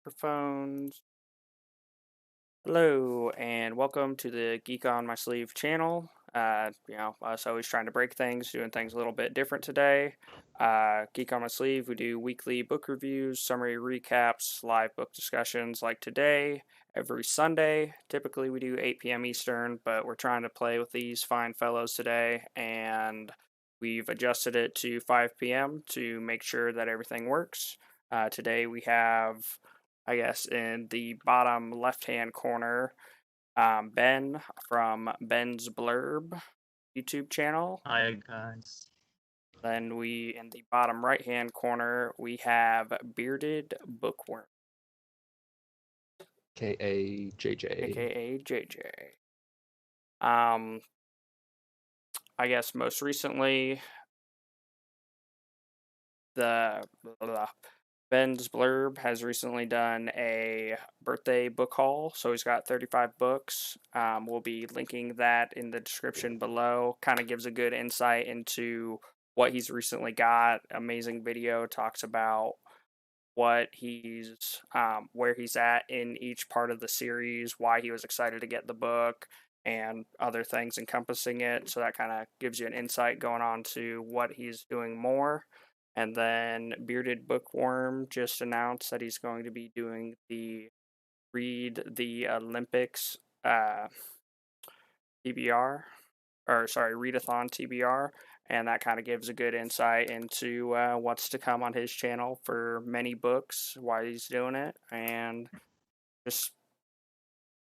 microphones. Hello, and welcome to the Geek on My Sleeve channel. Us always trying to break things, doing things a little bit different today. Geek on My Sleeve, we do weekly book reviews, summary recaps, live book discussions like today, every Sunday. Typically, we do 8 p.m. Eastern, but we're trying to play with these fine fellows today, and we've adjusted it to 5 p.m. to make sure that everything works. Today, we have, I guess, in the bottom left-hand corner, Ben from Ben's Blurb YouTube channel. Hi guys. Then in the bottom right-hand corner, we have Bearded Bookworm, aka JJ. aka JJ. Um, I guess most recently, Ben's Blurb has recently done a birthday book haul, so he's got 35 books. We'll be linking that in the description below. Kind of gives a good insight into what he's recently got. Amazing video, talks about what where he's at in each part of the series, why he was excited to get the book, and other things encompassing it. So that kind of gives you an insight going on to what he's doing more. And then Bearded Bookworm just announced that he's going to be doing the Read the Olympics TBR, or sorry, Readathon TBR, and that kind of gives a good insight into what's to come on his channel for many books, why he's doing it, and just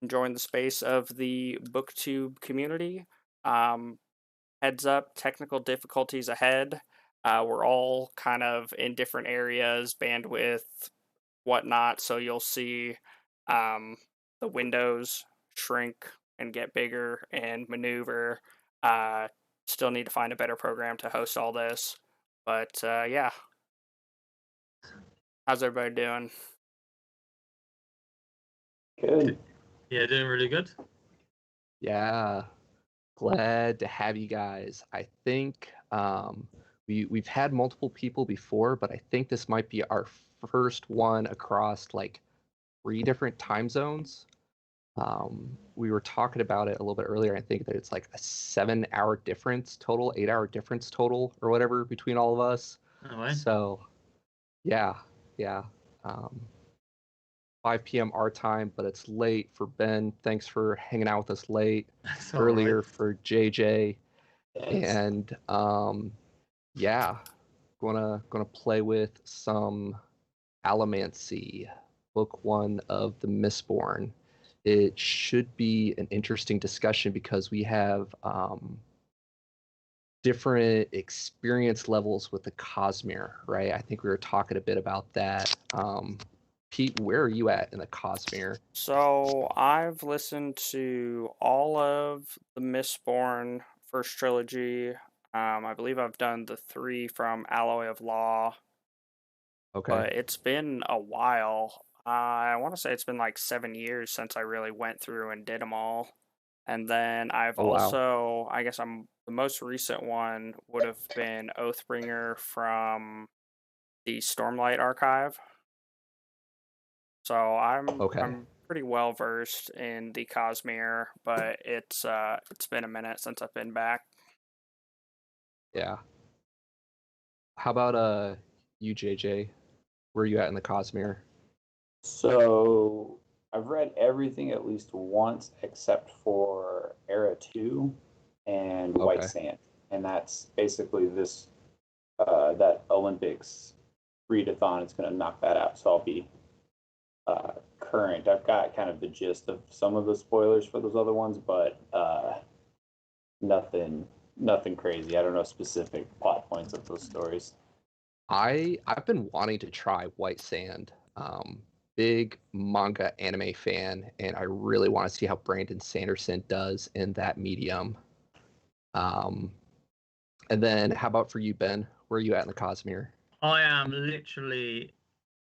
enjoying the space of the BookTube community. Heads up, technical difficulties ahead. We're all kind of in different areas, bandwidth, whatnot, so you'll see the windows shrink and get bigger and maneuver. Still need to find a better program to host all this. But yeah. How's everybody doing? Good. Yeah, doing really good. Yeah, glad to have you guys. I think we've had multiple people before, but I think this might be our first one across like 3 different time zones. We were talking about it a little bit earlier. I think that it's like a 7-hour difference total, 8-hour difference total, or whatever between all of us. Oh, right. So, yeah. 5 p.m. our time, but it's late for Ben. Thanks for hanging out with us late. That's all Earlier right. for JJ. Yes. And yeah, gonna play with some Allomancy, book 1 of the Mistborn. It should be an interesting discussion because we have different experience levels with the Cosmere, right? I think we were talking a bit about that. Pete, where are you at in the Cosmere? So I've listened to all of the Mistborn first trilogy. I believe I've done the 3 from Alloy of Law. Okay. But it's been a while. I want to say it's been like 7 years since I really went through and did them all. And then I've Oh, wow. also, I guess the most recent one would have been Oathbringer from the Stormlight archive. So I'm pretty well versed in the Cosmere, but it's been a minute since I've been back. Yeah. How about you, JJ? Where are you at in the Cosmere? So I've read everything at least once except for Era 2 and White Sand. And that's basically this that Olympics readathon is gonna knock that out. So I'll be current. I've got kind of the gist of some of the spoilers for those other ones, but nothing crazy. I don't know specific plot points of those stories. I've been wanting to try White Sand. Big manga anime fan, and I really want to see how Brandon Sanderson does in that medium. And then how about for you, Ben? Where are you at in the Cosmere? I am literally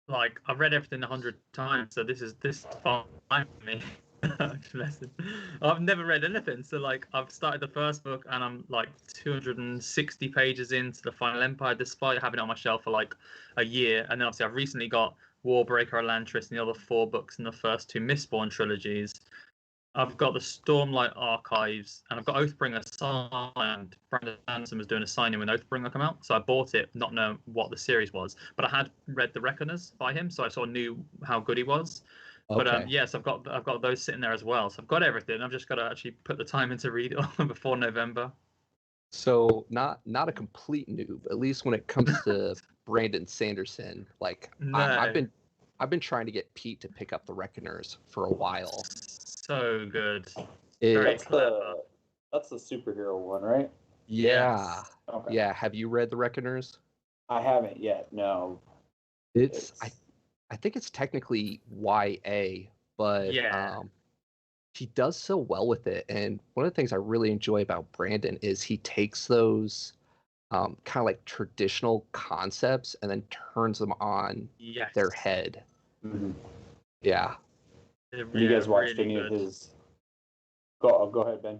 like I've read everything 100 times, so this is fine for me. I've never read anything, so like I've started the first book and I'm like 260 pages into the Final Empire, despite having it on my shelf for like a year. And then obviously I've recently got Warbreaker, Elantris, and the other 4 books in the first 2 Mistborn trilogies. I've got the Stormlight Archives, and I've got Oathbringer signed. Brandon Sanderson was doing a signing when Oathbringer came out, so I bought it not knowing what the series was. But I had read The Reckoners by him, so I sort of knew how good he was. Okay. But yes, I've got those sitting there as well. So I've got everything. I've just got to actually put the time in to read it before November. So not a complete noob, at least when it comes to Brandon Sanderson. Like No. I've been trying to get Pete to pick up The Reckoners for a while. So good. That's the superhero one, right? Yeah. Yes. Okay. Yeah. Have you read The Reckoners? I haven't yet. No. I think it's technically YA, but he does so well with it. And one of the things I really enjoy about Brandon is he takes those kind of like traditional concepts and then turns them on their head. Mm-hmm. Yeah. You guys watched any of his? Go ahead, Ben.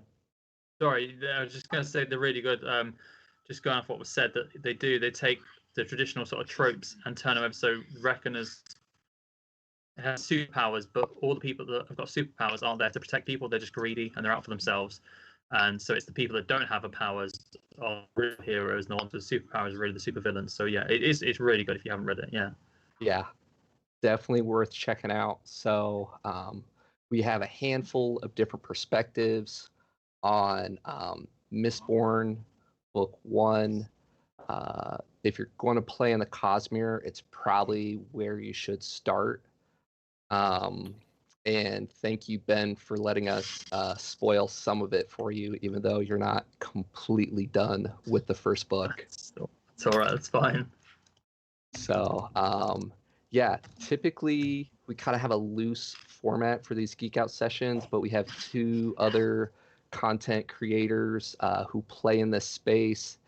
Sorry, I was just going to say they're really good. Just going off what was said, that they take the traditional sort of tropes and turn them over. So Reckoners have superpowers, but all the people that have got superpowers aren't there to protect people. They're just greedy and they're out for themselves. And so it's the people that don't have the powers are real heroes, and the ones with superpowers are really the supervillains. So yeah, it's really good if you haven't read it. Yeah. Yeah. Definitely worth checking out. So we have a handful of different perspectives on Mistborn, book 1. If you're going to play in the Cosmere, it's probably where you should start. And thank you, Ben, for letting us spoil some of it for you, even though you're not completely done with the first book. It's all right. It's fine. So, yeah, typically we kind of have a loose format for these Geek Out sessions, but we have 2 other content creators who play in this space.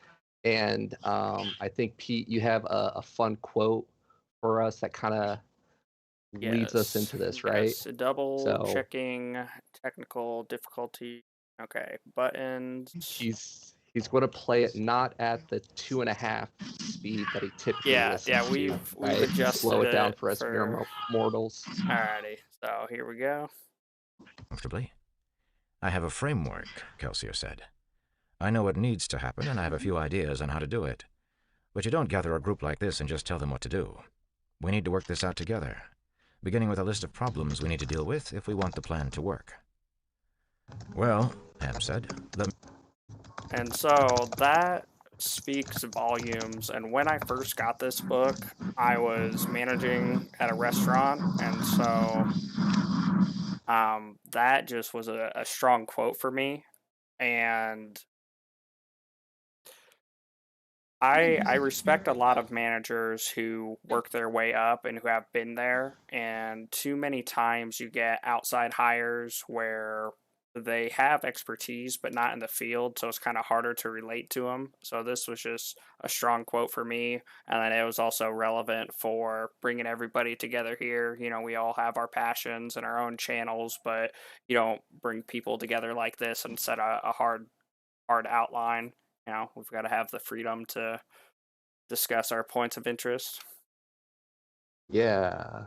And I think, Pete, you have a fun quote for us that kind of leads us into this, right? Yes, double checking technical difficulty. Okay, buttons. He's going to play it not at the 2.5 speed that he typically listens to. We've adjusted slow it down for us for mere mortals. Alrighty, so here we go. Comfortably. I have a framework, Kelsier said. I know what needs to happen, and I have a few ideas on how to do it. But you don't gather a group like this and just tell them what to do. We need to work this out together, beginning with a list of problems we need to deal with if we want the plan to work. Well, Ham said, And so that speaks volumes. And when I first got this book, I was managing at a restaurant, and so that just was a strong quote for me. And I respect a lot of managers who work their way up and who have been there, and too many times you get outside hires where they have expertise but not in the field, so it's kind of harder to relate to them. So this was just a strong quote for me, and then it was also relevant for bringing everybody together here. You know, we all have our passions and our own channels, but you don't bring people together like this and set a hard outline. You know, we've got to have the freedom to discuss our points of interest. Yeah,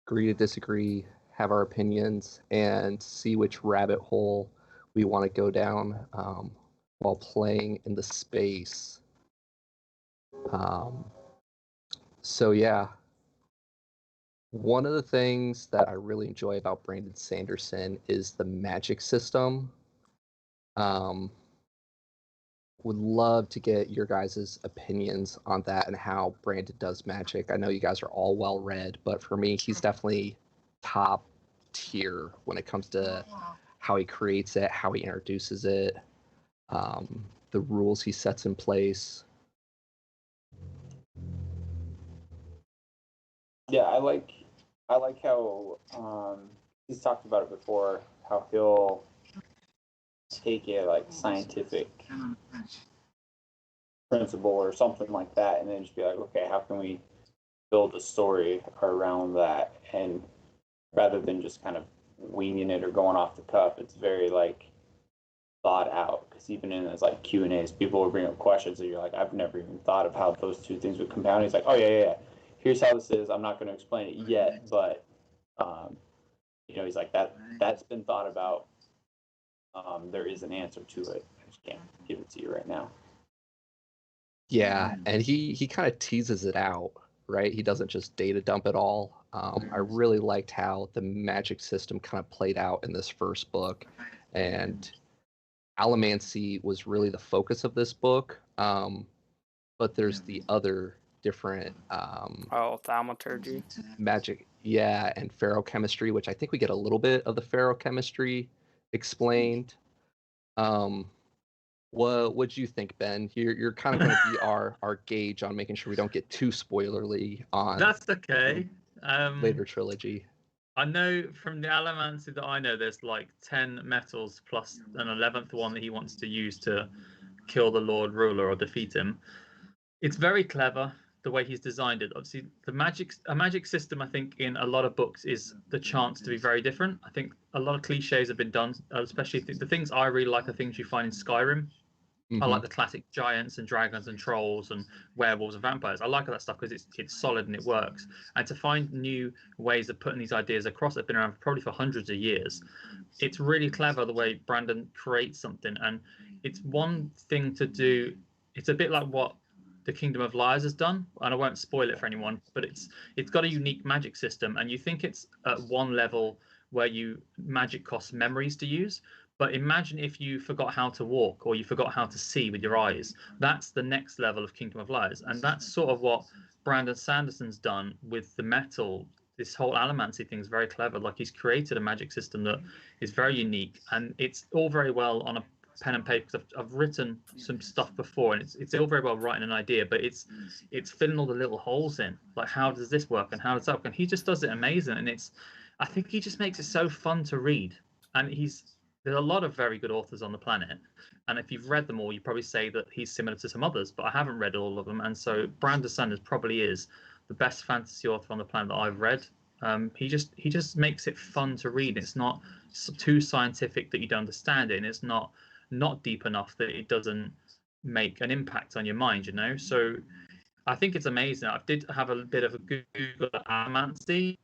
agree to disagree, have our opinions, and see which rabbit hole we want to go down while playing in the space. So yeah, one of the things that I really enjoy about Brandon Sanderson is the magic system. Would love to get your guys' opinions on that and how Brandon does magic. I know you guys are all well read, but for me, he's definitely top tier when it comes to how he creates it, how he introduces it, the rules he sets in place. Yeah, I like how he's talked about it before, how he'll take a like scientific principle or something like that and then just be like, okay, how can we build a story around that? And rather than just kind of winging it or going off the cuff, it's very like thought out, because even in his like Q&As, people will bring up questions that you're like, I've never even thought of how those two things would compound. He's like, oh yeah, here's how this is. I'm not going to explain it yet, but he's like that's been thought about. There is an answer to it. I just can't give it to you right now. Yeah, and he kind of teases it out, right? He doesn't just data dump it all. I really liked how the magic system kind of played out in this first book, and Allomancy was really the focus of this book. But there's the other different thaumaturgy, magic, yeah, and ferochemistry, which I think we get a little bit of the ferochemistry explained. What do you think, Ben? You're kind of going to be our gauge on making sure we don't get too spoilerly on. That's okay. Later trilogy. I know from the Allomancy that I know, there's like 10 metals plus an 11th one that he wants to use to kill the Lord Ruler or defeat him. It's very clever the way he's designed it. Obviously, a magic system, I think, in a lot of books is the chance to be very different. I think a lot of cliches have been done, especially the things I really like are things you find in Skyrim. I like the classic giants and dragons and trolls and werewolves and vampires. I like all that stuff because it's solid and it works. And to find new ways of putting these ideas across that have been around probably for hundreds of years, it's really clever the way Brandon creates something. And it's one thing to do. It's a bit like what the Kingdom of Liars has done, and I won't spoil it for anyone, but it's got a unique magic system, and you think it's at one level where magic costs memories to use. But imagine if you forgot how to walk or you forgot how to see with your eyes. That's the next level of Kingdom of Liars. And that's sort of what Brandon Sanderson's done with the metal. This whole Allomancy thing is very clever. Like, he's created a magic system that is very unique. And it's all very well on a pen and paper, because I've written some stuff before, and it's all very well writing an idea, but it's filling all the little holes in. Like, how does this work and how does that work? And he just does it amazing. And I think he just makes it so fun to read. And there's a lot of very good authors on the planet, and if you've read them all, you probably say that he's similar to some others, but I haven't read all of them. And so Brandon Sanders probably is the best fantasy author on the planet that I've read. He just makes it fun to read. It's not too scientific that you don't understand it, and it's not deep enough that it doesn't make an impact on your mind, So I think it's amazing. I did have a bit of a Google at Allomancy,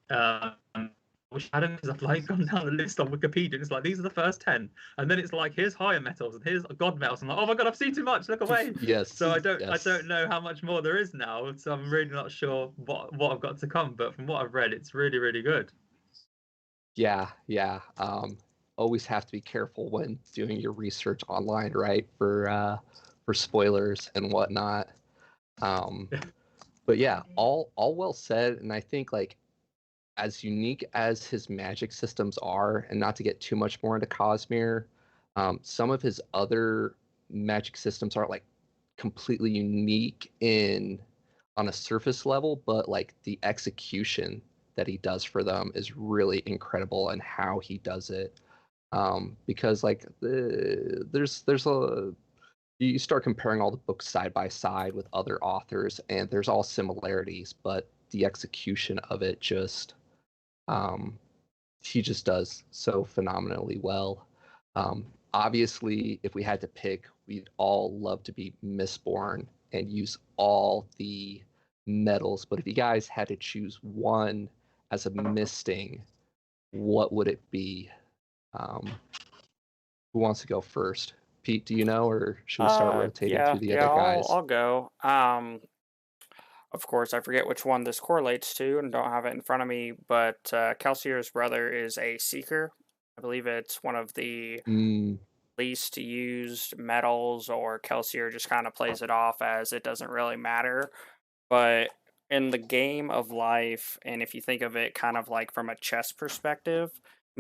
which I don't, because I've like gone down the list on Wikipedia, and it's like, these are the first 10, and then it's like, here's higher metals and here's god metals. I'm like, oh my god, I've seen too much, look away. Yes. So I don't know how much more there is now, so I'm really not sure what I've got to come, but from what I've read, it's really, really good. Yeah. Always have to be careful when doing your research online, right? For spoilers and whatnot. But yeah, all well said. And I think, like, as unique as his magic systems are, and not to get too much more into Cosmere, some of his other magic systems are like completely unique on a surface level, but like the execution that he does for them is really incredible, and how he does it. Because like there's you start comparing all the books side by side with other authors, and there's all similarities, but the execution of it just he just does so phenomenally well. Obviously, if we had to pick, we'd all love to be Mistborn and use all the metals, but if you guys had to choose one as a misting, what would it be? Who wants to go first? Pete, do you know, or should we start rotating through the other guys? I'll go. Of course, I forget which one this correlates to and don't have it in front of me, but Kelsier's brother is a seeker. I believe it's one of the least used metals, or Kelsier just kind of plays it off as it doesn't really matter. But in the game of life, and if you think of it kind of like from a chess perspective,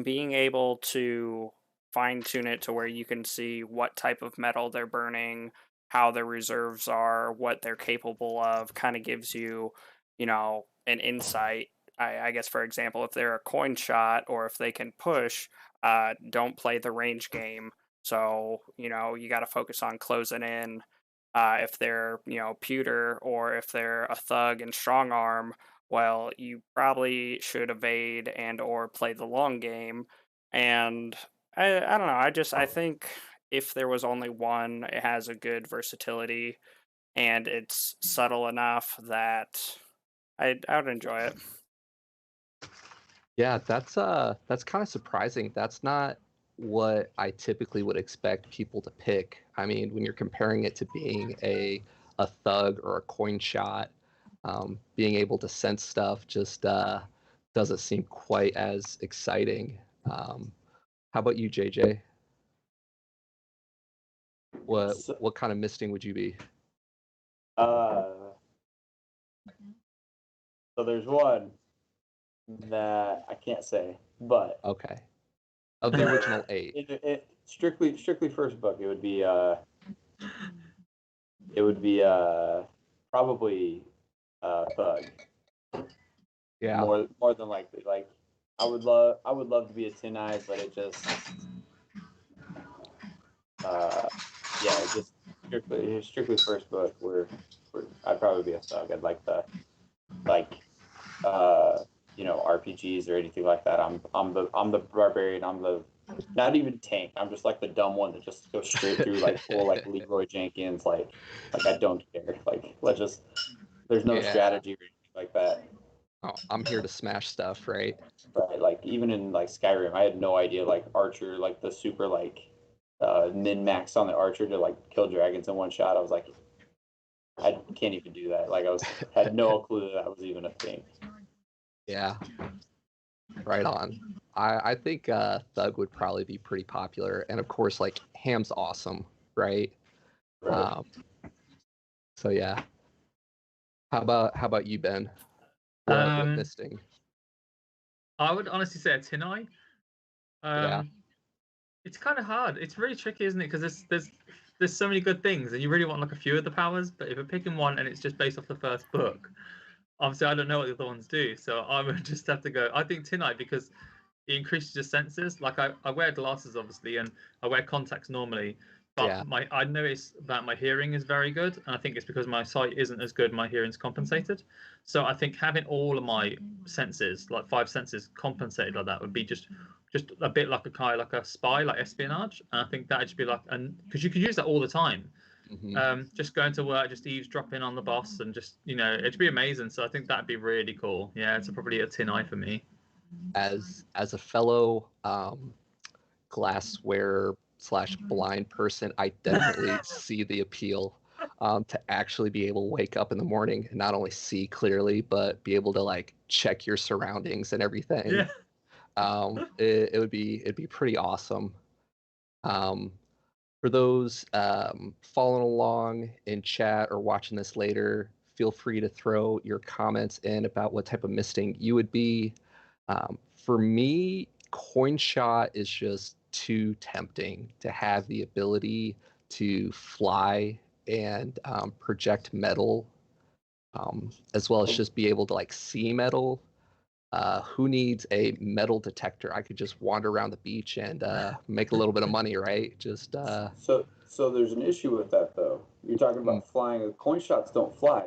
being able to fine-tune it to where you can see what type of metal they're burning, how their reserves are, what they're capable of, kind of gives you, an insight. I guess, for example, if they're a coin shot or if they can push, don't play the range game. So, you got to focus on closing in. If they're, pewter, or if they're a thug and strong arm, well, you probably should evade and or play the long game. And I don't know. I think if there was only one, it has a good versatility, and it's subtle enough that I would enjoy it. Yeah, that's kind of surprising. That's not what I typically would expect people to pick. I mean, when you're comparing it to being a thug or a coin shot, being able to sense stuff just doesn't seem quite as exciting. How about you, JJ? What kind of misting would you be? So there's one that I can't say, but Okay. Of the original 8. It strictly first book. It would be probably Thug. Yeah. More than likely. Like I would love to be a Tin Eyes, but it just just strictly first book where I'd probably be a Thug. I'd like the RPGs or anything like that. I'm the barbarian. I'm the not even tank. I'm just like the dumb one that just goes straight through like full like Leroy Jenkins. Like I don't care. Like there's no strategy or anything like that. Oh, I'm here to smash stuff, right? Right. Like even in like Skyrim, I had no idea like Archer, like the super like min max on the Archer to like kill dragons in one shot. I was like, I can't even do that. Like had no clue that was even a thing. Yeah. Right on. I think Thug would probably be pretty popular, and of course, like Ham's awesome, right? Right. So yeah. How about you, Ben? What misting? I would honestly say a Tin Eye. Yeah. It's kind of hard. It's really tricky, isn't it? Because there's so many good things, and you really want like a few of the powers. But if you're picking one and it's just based off the first book, obviously I don't know what the other ones do, so I would just have to go. I think Tin Eye because it increases your senses. Like I wear glasses obviously, and I wear contacts normally, but I notice that my hearing is very good, and I think it's because my sight isn't as good. My hearing's compensated, so I think having all of my senses, like 5 senses, compensated like that would be just a bit like a spy, like espionage. And I think that'd just be like, and because you could use that all the time. Just going to work, just eavesdropping on the boss, and just it'd be amazing. So I think that'd be really cool. Yeah, it's probably a Tin Eye for me. As a fellow glassware / blind person, I definitely see the appeal to actually be able to wake up in the morning and not only see clearly, but be able to like check your surroundings and everything. Yeah. It'd be pretty awesome. For those following along in chat or watching this later, feel free to throw your comments in about what type of misting you would be. For me, coin shot is just too tempting to have the ability to fly and project metal, as well as just be able to like see metal. Who needs a metal detector? I could just wander around the beach and make a little bit of money, right? Just So there's an issue with that though. You're talking about flying. Coin shots don't fly.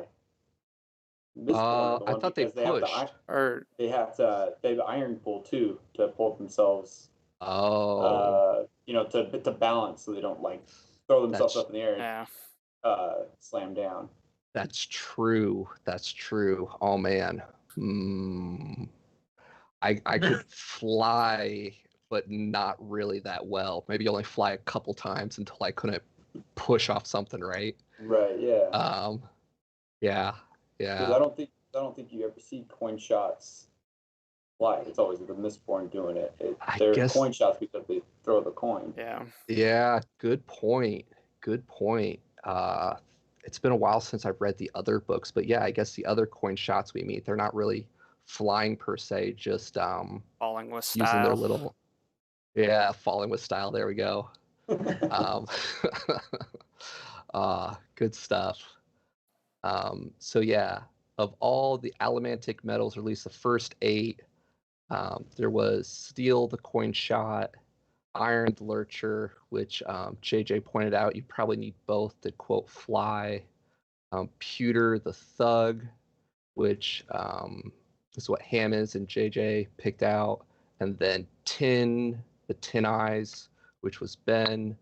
I thought they pushed. They have iron pull too to pull themselves. Oh. To balance so they don't like throw themselves up in the air and slam down. That's true. Oh man. I could fly, but not really that well. Maybe only fly a couple times until I couldn't push off something, right? Right. Yeah. Yeah. Because I don't think you ever see coin shots fly. It's always the Mistborn doing it. They're coin shots because they throw the coin. Yeah. Yeah. Good point. It's been a while since I've read the other books, but yeah, I guess the other coin shots we meet, they're not really flying per se, just falling with style. Using their little falling with style. There we go. Good stuff. So yeah, of all the allomantic metals, or at least the first 8, there was steel, the coin shot, iron, the lurcher, which JJ pointed out you probably need both to quote fly. Pewter, the thug, which is what Ham is and JJ picked out, and then tin, the Tin Eyes, which was Ben.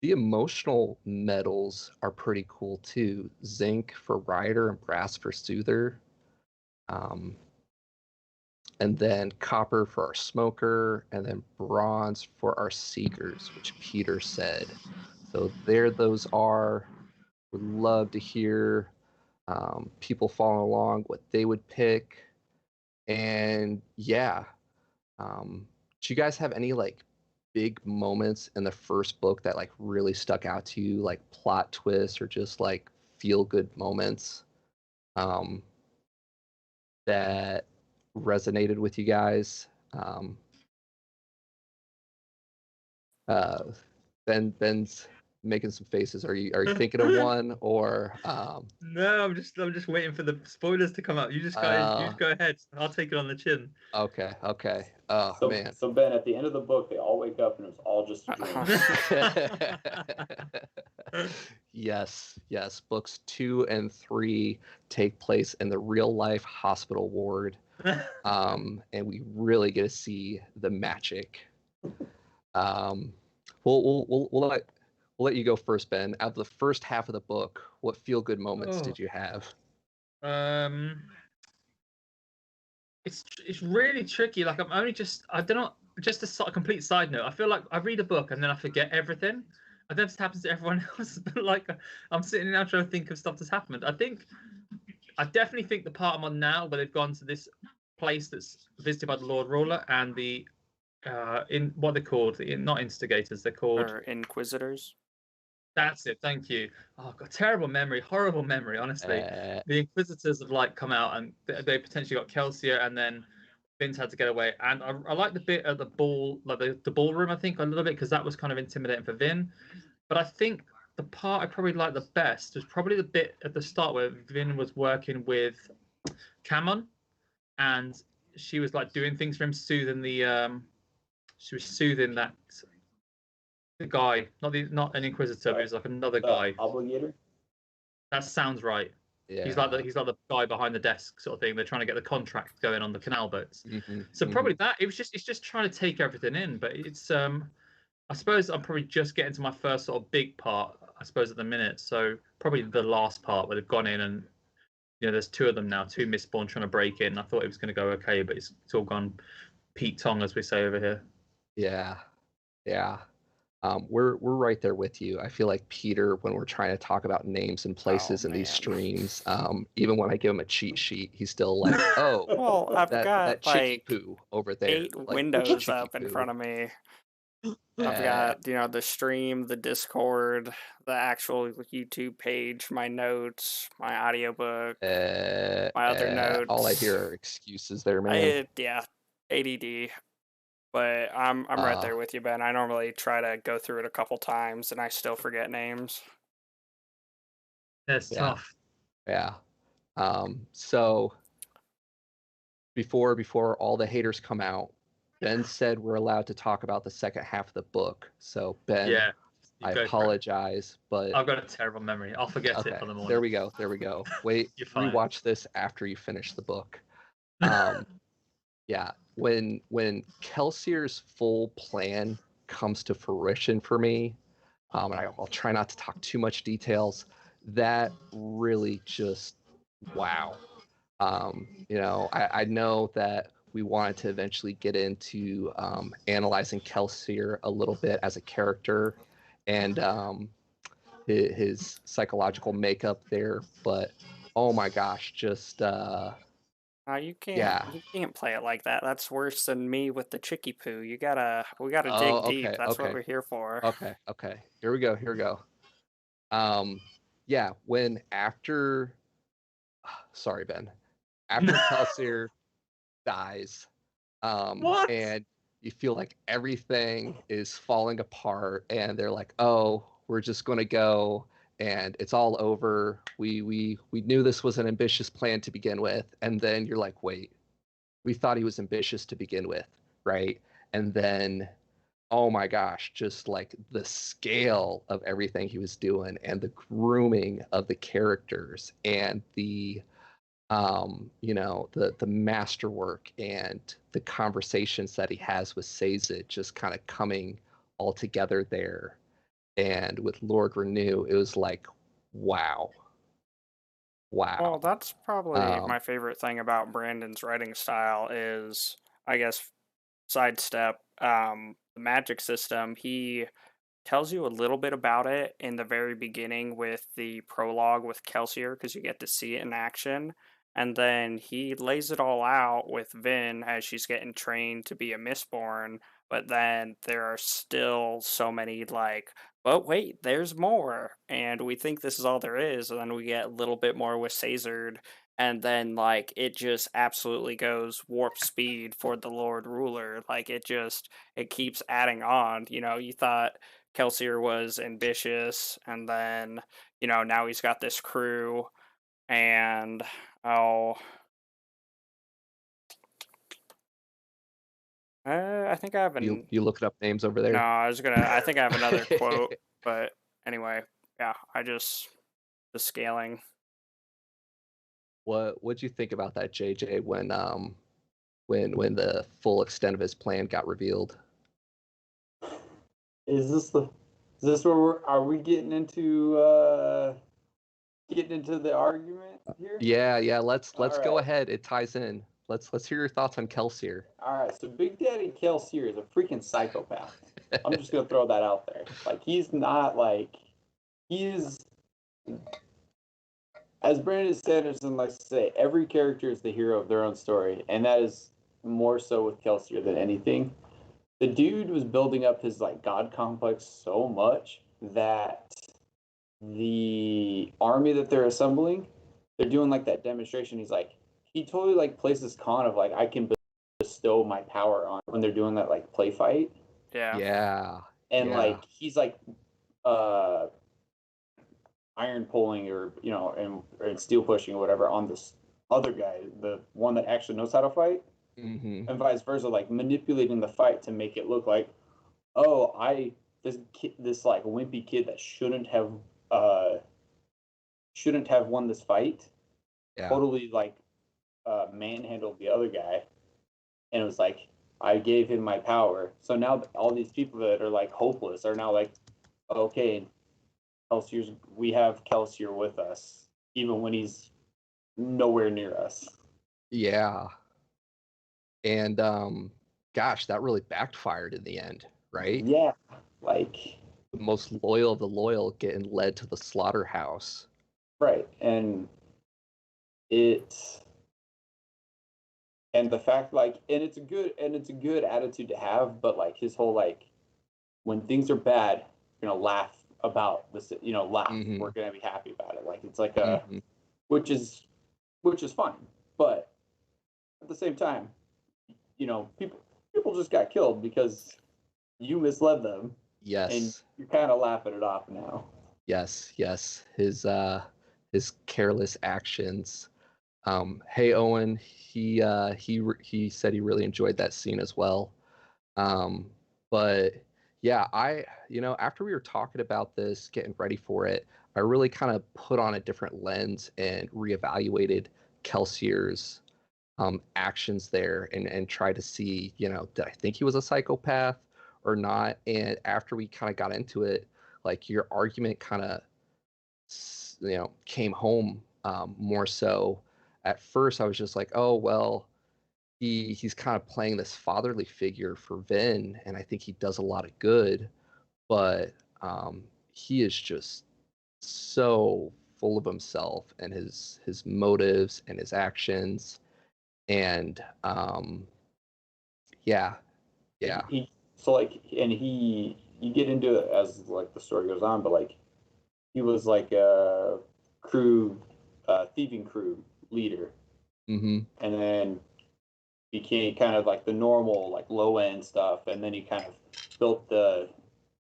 The emotional metals are pretty cool too. Zinc for rider and brass for soother. And then copper for our smoker, and then bronze for our seekers, which Peter said. So there those are. Would love to hear people following along what they would pick. And yeah, do you guys have any like big moments in the first book that like really stuck out to you, like plot twists or just like feel good moments that resonated with you guys? Ben's making some faces. Are you thinking of one, or No, I'm just waiting for the spoilers to come out. You just go ahead. I'll take it on the chin. Okay. Oh So, man. so Ben, at the end of the book, they all wake up and it's all just a dream. Yes. Books 2 and 3 take place in the real life hospital ward, and we really get to see the magic. We'll let you go first, Ben. Out of the first half of the book, what feel good moments did you have? It's really tricky. Like I don't know. Just a sort of complete side note. I feel like I read a book and then I forget everything. I don't know if this happens to everyone else, but like I'm sitting now trying to think of stuff that's happened. I definitely think the part I'm on now, where they've gone to this place that's visited by the Lord Ruler and the in what they're called, not instigators, they're called or inquisitors. That's it. Thank you. Oh, I've got terrible memory, horrible memory. Honestly, the Inquisitors have like come out and they potentially got Kelsier, and then Vince had to get away. And I like the bit at the ball, like the ballroom. I think a little bit because that was kind of intimidating for Vin. But I think the part I probably liked the best was probably the bit at the start where Vin was working with Camon, and she was like doing things for him, soothing the. She was soothing that. The guy, not an inquisitor, but he's like another guy. Obligator. That sounds right. Yeah. He's like the guy behind the desk sort of thing. They're trying to get the contract going on the canal boats. So probably that. It's just trying to take everything in. But it's I suppose I'm probably just getting to my first sort of big part. I suppose at the minute. So probably the last part where they've gone in and there's 2 of them now, 2 Mistborn trying to break in. I thought it was going to go okay, but it's all gone Pete Tong, as we say over here. Yeah. We're right there with you. I feel like Peter, when we're trying to talk about names and places in these streams, even when I give him a cheat sheet, he's still like, "Oh, well, I've got that chicky like poo over there, 8 like, windows up in front of me. I've got the stream, the Discord, the actual YouTube page, my notes, my audiobook, my other notes. All I hear are excuses there, man. ADD. But I'm right there with you, Ben. I normally try to go through it a couple times, and I still forget names. It's tough. Yeah. So before all the haters come out, Ben said we're allowed to talk about the second half of the book. So Ben, I apologize, but I've got a terrible memory. I'll forget it for the morning. There we go. Wait, rewatch this after you finish the book. Yeah, when Kelsier's full plan comes to fruition for me, and I'll try not to talk too much details, that really just wow. I know that we wanted to eventually get into analyzing Kelsier a little bit as a character and his psychological makeup there, but oh my gosh, just you can't play it like that. That's worse than me with the chicky poo. We gotta dig deep. That's what we're here for. Okay. Here we go. Yeah, sorry, Ben. After Kelsier dies, and you feel like everything is falling apart, and they're like, "Oh, we're just gonna go." And it's all over. We knew this was an ambitious plan to begin with, and then you're like, wait, we thought he was ambitious to begin with, right? And then, oh my gosh, just like the scale of everything he was doing, and the grooming of the characters, and the the masterwork and the conversations that he has with Sazed just kind of coming all together there. And with Lord Renew, it was like, wow. Well, Wow. that's probably Um, my favorite thing about Brandon's writing style is, I guess, sidestep the magic system. He tells you a little bit about it in the very beginning with the prologue with Kelsier because you get to see it in action. And then he lays it all out with Vin as she's getting trained to be a Mistborn. But then there are still so many, like, but wait, there's more. And we think this is all there is. And then we get a little bit more with Sazerd. And then, like, it just absolutely goes warp speed for the Lord Ruler. Like, it keeps adding on. You thought Kelsier was ambitious, and then now he's got this crew, and oh, I think I have you looking up names over no. there? I think I have another quote, but anyway, yeah. The scaling. What'd you think about that, JJ, when the full extent of his plan got revealed? Is this where are we getting into the argument here? Yeah. Let's go right. ahead. It ties in. Let's hear your thoughts on Kelsier. All right, so Big Daddy Kelsier is a freaking psychopath. I'm just gonna throw that out there. Like he's not like he is. As Brandon Sanderson likes to say, every character is the hero of their own story, and that is more so with Kelsier than anything. The dude was building up his like god complex so much that the army that they're assembling, they're doing like that demonstration. He totally like plays this con of like I can bestow my power on when they're doing that like play fight. Yeah. And like he's like uh iron pulling or and steel pushing or whatever on this other guy, the one that actually knows how to fight. Mm-hmm. And vice versa, like manipulating the fight to make it look like, this like wimpy kid that shouldn't have won this fight, totally like manhandled the other guy, and it was like I gave him my power. So now all these people that are like hopeless are now like, okay, we have Kelsier with us, even when he's nowhere near us. Yeah. And gosh, that really backfired in the end, right? Yeah, like The most loyal of the loyal getting led to the slaughterhouse. right, and the fact like, and it's a good attitude to have, but like his whole like when things are bad, laugh about this, laugh. Mm-hmm. We're gonna be happy about it. Like it's like which is fine, but at the same time, people just got killed because you misled them. Yes. And you're kind of laughing it off now. Yes. His careless actions. Hey Owen, he said he really enjoyed that scene as well. But yeah, after we were talking about this, getting ready for it, I really kind of put on a different lens and reevaluated Kelsier's actions there and try to see, did I think he was a psychopath or not? And after we kind of got into it, like your argument kind of, came home more so. At first, I was just like, oh, well, he's kind of playing this fatherly figure for Vin, and I think he does a lot of good, but he is just so full of himself and his motives and his actions. And yeah. You get into it as like the story goes on, but like he was like a thieving crew leader, mm-hmm. and then became kind of like the normal like low end stuff, and then he kind of built the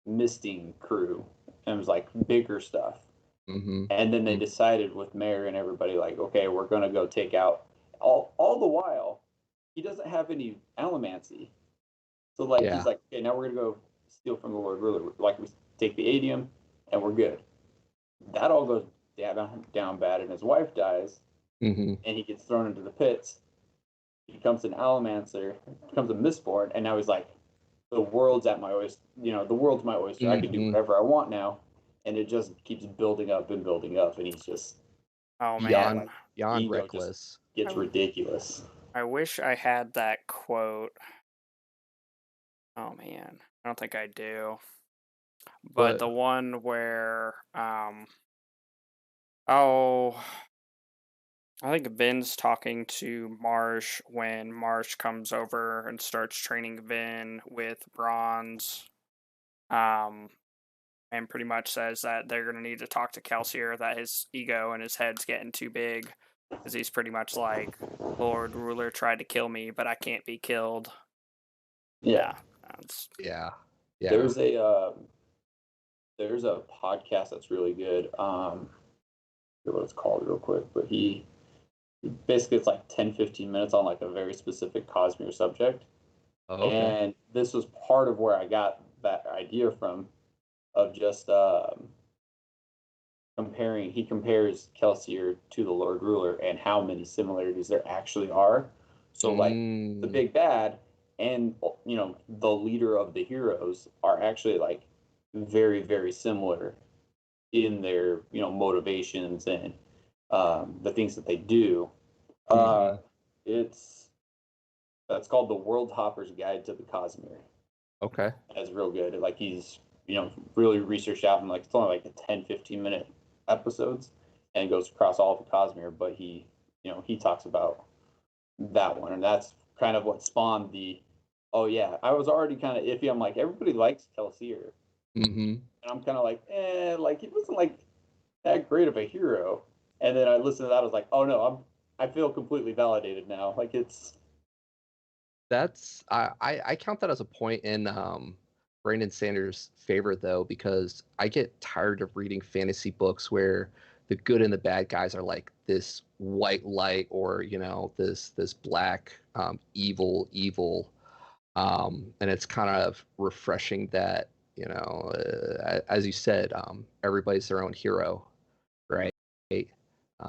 misting crew and it was like bigger stuff. Mm-hmm. And then they decided with Mayor and everybody like, okay, we're gonna go take out all the while he doesn't have any allomancy. So like he's like, okay, now we're gonna go steal from the Lord Ruler. Like we take the adium and we're good. That all goes down bad, and his wife dies, mm-hmm. and he gets thrown into the pits. He becomes an allomancer, becomes a Mistborn, and now he's like, the world's at my oyster. The world's my oyster. I can do whatever I want now, and it just keeps building up and building up, and he's just man, beyond ego reckless. just gets ridiculous. I wish I had that quote. Oh man, I don't think I do. But the one where I think Vin's talking to Marsh when Marsh comes over and starts training Vin with bronze. And pretty much says that they're going to need to talk to Kelsier, that his ego and his head's getting too big. Because he's pretty much like, Lord Ruler tried to kill me, but I can't be killed. Yeah. Yeah. There's a podcast that's really good. I forget what it's called real quick, but he basically, it's like 10-15 minutes on like a very specific Cosmere subject. Oh, okay. And this was part of where I got that idea from, of just comparing. He compares Kelsier to the Lord Ruler and how many similarities there actually are. So like the big bad and the leader of the heroes are actually like very, very similar in their motivations and the things that they do. That's called the World Hopper's Guide to the Cosmere. Okay. That's real good. Like he's really researched out, and like it's only like the 10-15 minute episodes, and it goes across all of the Cosmere. But he talks about that one, and that's kind of what spawned the. Oh yeah, I was already kind of iffy. I'm like, everybody likes Kelsier, and I'm kind of like, like he wasn't like that great of a hero. And then I listened to that, I was like, oh no, I feel completely validated now. Like that's I count that as a point in Brandon Sanders' favor though, because I get tired of reading fantasy books where the good and the bad guys are like this white light or this black evil, and it's kind of refreshing that as you said, everybody's their own hero, right?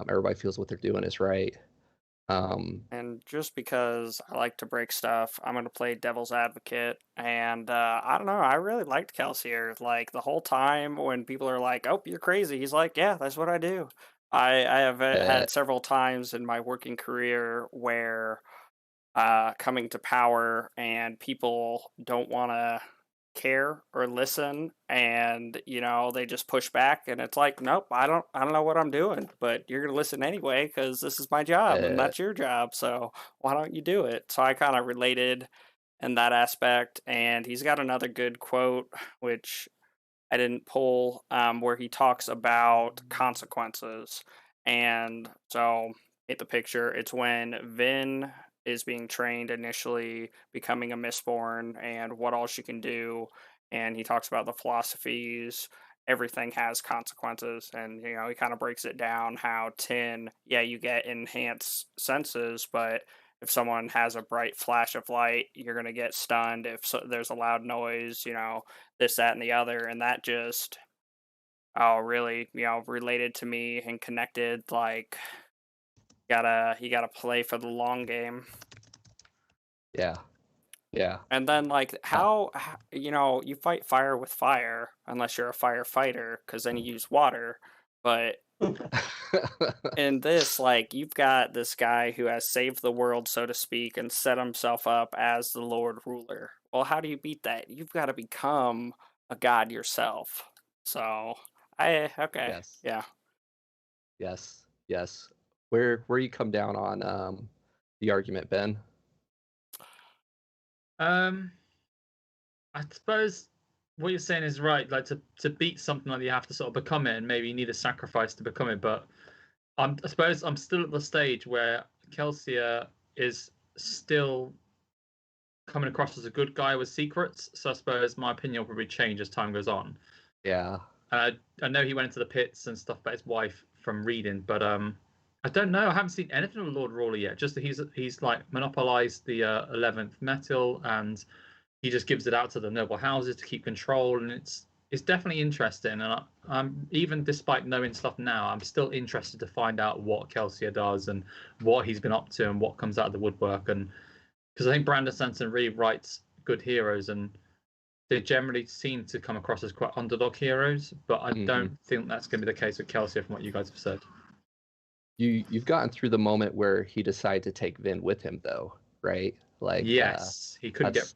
Everybody feels what they're doing is right. And just because I like to break stuff, I'm going to play devil's advocate. And I don't know, I really liked Kelsier. Like the whole time when people are like, oh, you're crazy, he's like, yeah, that's what I do. I have had several times in my working career where coming to power and people don't want to care or listen, and they just push back, and it's like, nope, I don't know what I'm doing, but you're gonna listen anyway because this is my job and that's your job, so why don't you do it? So I kind of related in that aspect. And he's got another good quote which I didn't pull, where he talks about consequences. And so hit the picture, it's when Vin is being trained initially, becoming a Mistborn, and what all she can do. And he talks about the philosophies. Everything has consequences, and he kind of breaks it down how 10, yeah, you get enhanced senses, but if someone has a bright flash of light, you're going to get stunned. If there's a loud noise, this, that, and the other. And that just, really, related to me and connected. Like, you gotta play for the long game. Yeah. And then, like, how you fight fire with fire unless you're a firefighter, because then you use water. But in this, like, you've got this guy who has saved the world, so to speak, and set himself up as the Lord Ruler. Well, how do you beat that? You've got to become a god yourself. So, okay. Yes. Where you come down on the argument, Ben? I suppose what you're saying is right. Like to beat something like that, you have to sort of become it, and maybe you need a sacrifice to become it. But I suppose I'm still at the stage where Kelsier is still coming across as a good guy with secrets. So I suppose my opinion will probably change as time goes on. Yeah. I know he went into the pits and stuff about his wife from reading, but I don't know. I haven't seen anything of Lord Ruler yet. Just that he's like monopolized the 11th metal, and he just gives it out to the noble houses to keep control, and it's definitely interesting. And I'm even despite knowing stuff now, I'm still interested to find out what Kelsier does and what he's been up to and what comes out of the woodwork. And because I think Brandon Sanderson really writes good heroes, and they generally seem to come across as quite underdog heroes, but I don't think that's going to be the case with Kelsier from what you guys have said. You've gotten through the moment where he decided to take Vin with him, though, right? Like, yes, he couldn't get.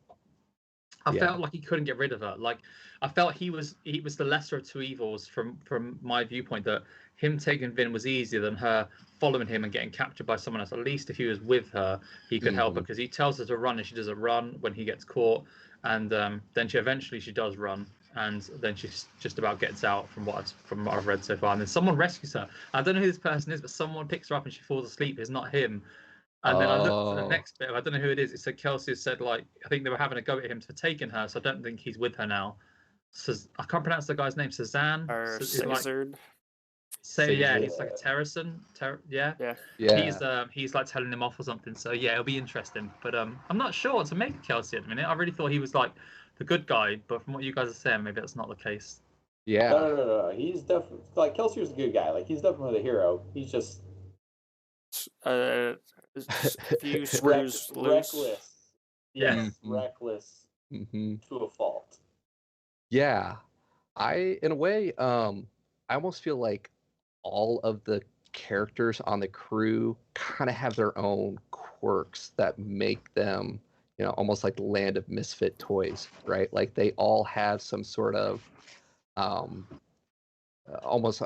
I felt like he couldn't get rid of her. Like, I felt he was the lesser of two evils from my viewpoint. That him taking Vin was easier than her following him and getting captured by someone else. At least if he was with her, he could help her, because he tells her to run and she doesn't run when he gets caught, and then she eventually does run, and then she just about gets out from what I've read so far. And then someone rescues her. I don't know who this person is, but someone picks her up and she falls asleep. It's not him. And then I looked at the next bit. I don't know who it is. It said Kelsier said, like, I think they were having a go at him for taking her, so I don't think he's with her now. So I can't pronounce the guy's name. Cezanne or Caesard. Like, yeah, he's like a Terracin. Yeah. He's like telling him off or something. So yeah, it'll be interesting. But I'm not sure what to make of Kelsier at the minute. I really thought he was like the good guy, but from what you guys are saying, maybe that's not the case. Yeah. No. He's definitely, like, Kelsier's a good guy. Like, he's definitely the hero. He's just few screws loose. Reckless. Yes, reckless to a fault. Yeah. In a way, I almost feel like all of the characters on the crew kind of have their own quirks that make them, almost like the land of misfit toys, right? Like they all have some sort of almost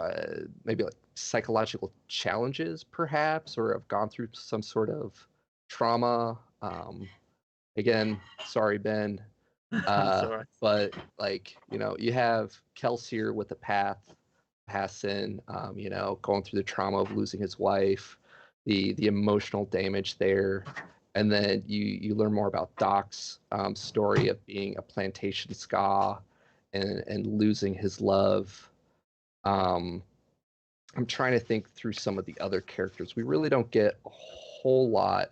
maybe like psychological challenges, perhaps, or have gone through some sort of trauma. Again, sorry, Ben. But like, you have Kelsier with the passing, going through the trauma of losing his wife, the emotional damage there. And then you learn more about Doc's story of being a plantation ska and losing his love. I'm trying to think through some of the other characters. We really don't get a whole lot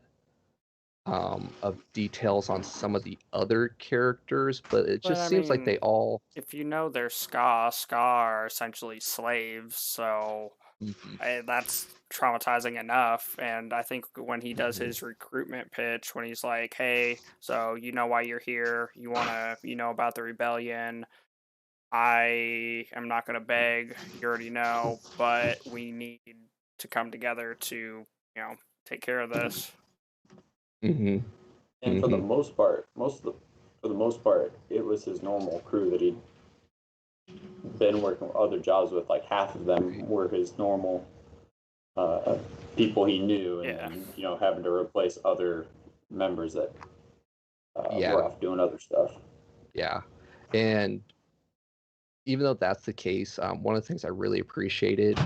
of details on some of the other characters, but it just seems like they all... If they're ska are essentially slaves, so that's traumatizing enough. And I think when he does his recruitment pitch, when he's like, hey, so you know why you're here, you want to, about the rebellion, I am not going to beg, you already know, but we need to come together to, take care of this. And for the most part, it was his normal crew that he'd been working other jobs with. Like half of them were his normal people he knew, and then, having to replace other members that were off doing other stuff. Yeah, and even though that's the case, one of the things I really appreciated,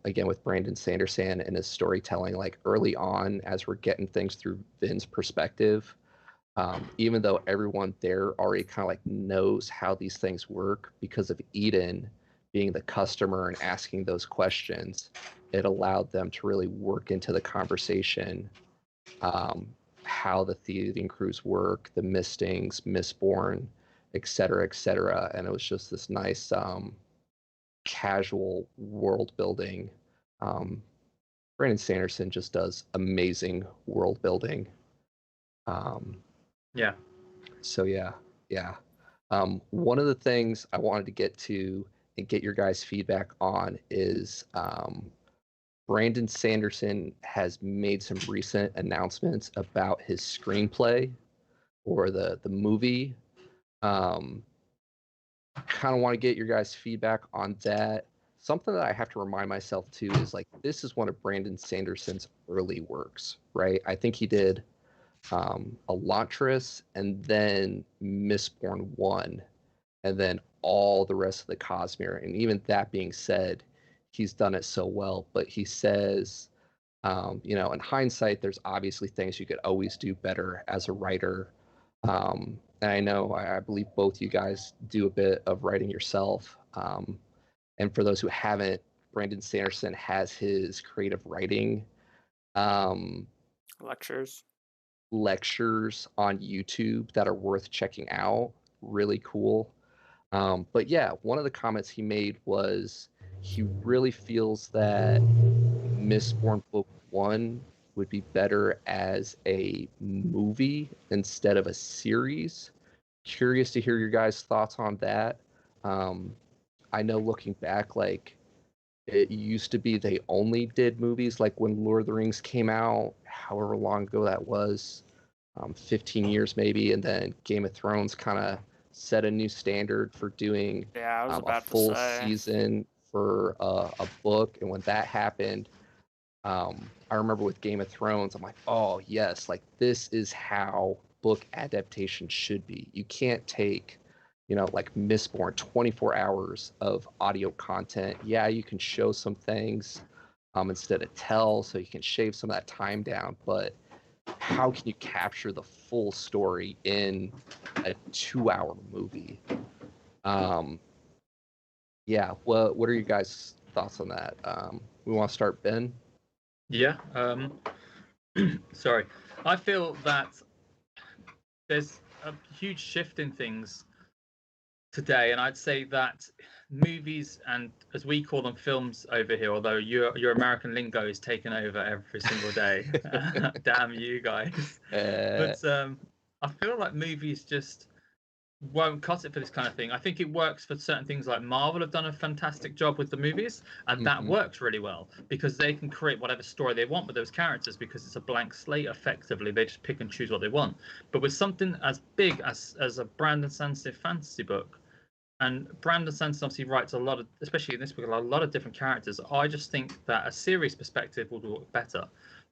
again, with Brandon Sanderson and his storytelling, like early on, as we're getting things through Vin's perspective, even though everyone there already kind of like knows how these things work, because of Eden being the customer and asking those questions, it allowed them to really work into the conversation, how the thieving crews work, the mistings, Mistborn, et cetera, and it was just this nice casual world building. Brandon Sanderson just does amazing world building. So yeah. One of the things I wanted to get to and get your guys' feedback on is Brandon Sanderson has made some recent announcements about his screenplay or the movie. Kind of want to get your guys' feedback on that. Something that I have to remind myself too is like, this is one of Brandon Sanderson's early works, right? I think he did Elantris and then Mistborn 1, and then all the rest of the Cosmere. And even that being said, he's done it so well. But he says, in hindsight, there's obviously things you could always do better as a writer. And I know, I believe both you guys do a bit of writing yourself. And for those who haven't, Brandon Sanderson has his creative writing lectures on YouTube that are worth checking out. Really cool. But yeah, one of the comments he made was he really feels that Mistborn Book 1 would be better as a movie instead of a series, curious to hear your guys' thoughts on that. I know looking back, like, it used to be they only did movies, like when Lord of the Rings came out, however long ago that was, 15 years maybe, and then Game of Thrones kind of set a new standard for doing Yeah, I was a about to full say. season for a book. And when that happened, I remember with Game of Thrones, I'm like, oh yes, like this is how book adaptation should be. You can't take, like Mistborn, 24 hours of audio content. Yeah, you can show some things instead of tell, so you can shave some of that time down. But how can you capture the full story in a 2-hour movie? Yeah, what are you guys' thoughts on that? We want to start, Ben? Yeah. Sorry. I feel that there's a huge shift in things today, and I'd say that movies, and as we call them, films over here, although your American lingo is taken over every single day. Damn you guys. But I feel like movies just won't cut it for this kind of thing. I think it works for certain things, like Marvel have done a fantastic job with the movies, and that works really well because they can create whatever story they want with those characters because it's a blank slate. Effectively, they just pick and choose what they want. But with something as big as a Brandon Sanderson fantasy book, and Brandon Sanderson obviously writes a lot of, especially in this book, a lot of different characters. I just think that a series perspective would work better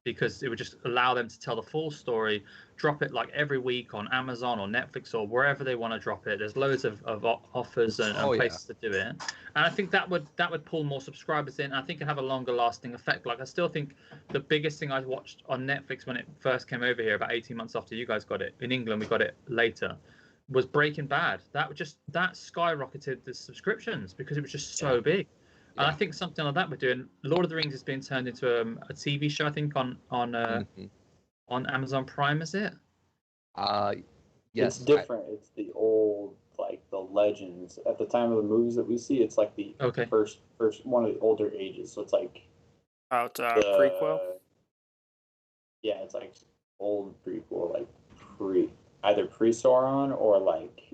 because it would just allow them to tell the full story, drop it like every week on Amazon or Netflix or wherever they want to drop it. There's loads of offers and places to do it, and I think that would pull more subscribers in. I think it'd have a longer lasting effect. Like I still think the biggest thing I watched on Netflix when it first came over here about 18 months after you guys got it in England, we got it later, was Breaking Bad. That skyrocketed the subscriptions because it was just so big. And I think something like that we're doing. Lord of the Rings is being turned into a TV show, I think, on Amazon Prime, is it? Yes. It's different. It's the old, like the legends. At the time of the movies that we see, it's like the first one of the older ages. So it's like it's a prequel. Yeah, it's like old prequel, like either pre-Sauron or like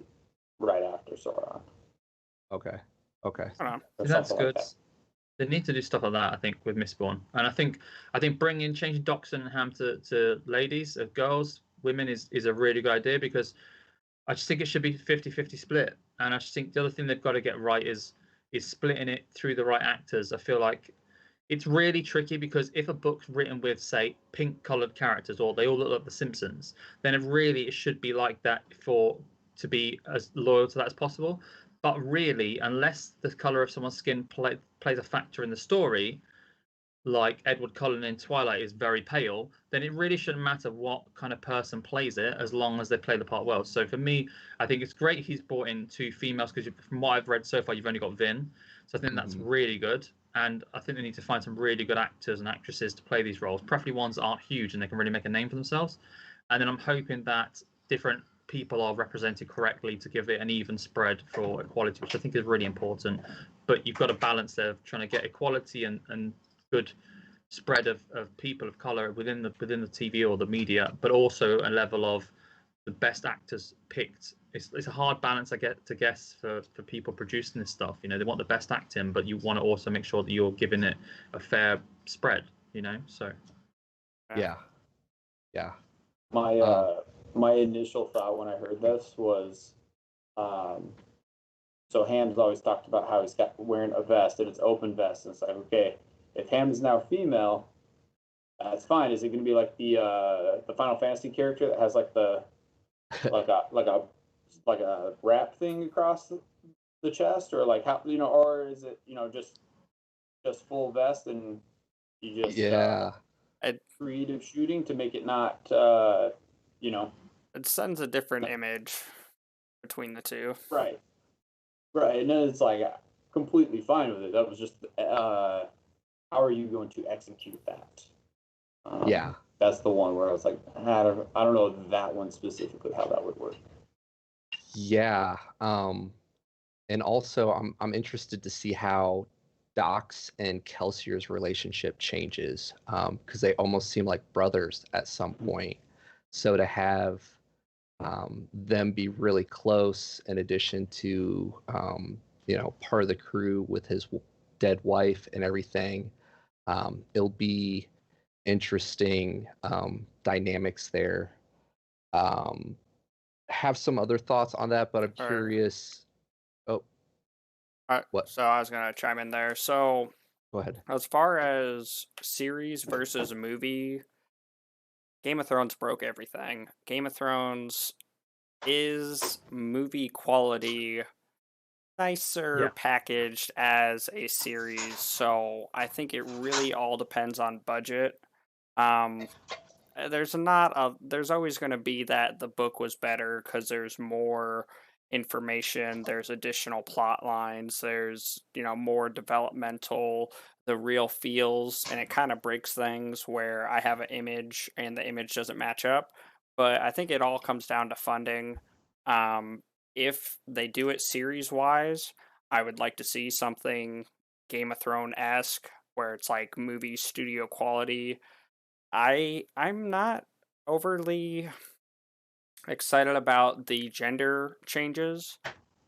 right after Sauron. Okay. That's good. Like that. They need to do stuff like that, I think, with Mistborn. And I think changing Doxon and Ham to ladies, girls, women is a really good idea because I just think it should be 50-50 split. And I just think the other thing they've got to get right is splitting it through the right actors. I feel like it's really tricky because if a book's written with, say, pink-colored characters or they all look like The Simpsons, then it should be like that to be as loyal to that as possible. But really, unless the color of someone's skin plays a factor in the story, like Edward Cullen in Twilight is very pale, then it really shouldn't matter what kind of person plays it as long as they play the part well. So for me, I think it's great he's brought in 2 females because from what I've read so far, you've only got Vin. So I think that's really good. And I think they need to find some really good actors and actresses to play these roles, preferably ones that aren't huge and they can really make a name for themselves. And then I'm hoping that different people are represented correctly to give it an even spread for equality, which I think is really important. But you've got a balance there of trying to get equality and good spread of people of color within the TV or the media, but also a level of the best actors picked. It's a hard balance I get to guess for people producing this stuff. They want the best acting, but you want to also make sure that you're giving it a fair spread. So yeah. My initial thought when I heard this was, so Ham's always talked about how he's wearing a vest and it's open vest, and it's like, okay, if Ham is now female, that's fine. Is it going to be like the Final Fantasy character that has like the like a wrap thing across the chest, or like how or is it just full vest and you just creative shooting to make it not it sends a different image between the two. Right, and then it's like completely fine with it. That was just how are you going to execute that? That's the one where I was like, I don't know that one specifically how that would work. Yeah, and also I'm interested to see how Doc's and Kelsier's relationship changes, because they almost seem like brothers at some point. So to have them be really close, in addition to part of the crew with his dead wife and everything. It'll be interesting dynamics there. Have some other thoughts on that, but I'm curious. Oh, what? So I was gonna chime in there. So Go ahead. as far as series versus movie, Game of Thrones broke everything. Game of Thrones is movie quality, nicer packaged as a series, so I think it really all depends on budget. There's always going to be that the book was better because there's more information, there's additional plot lines, there's more developmental, the real feels, and it kind of breaks things where I have an image and the image doesn't match up. But I think it all comes down to funding. If they do it series wise, I would like to see something Game of Thrones esque where it's like movie studio quality. I'm not overly excited about the gender changes.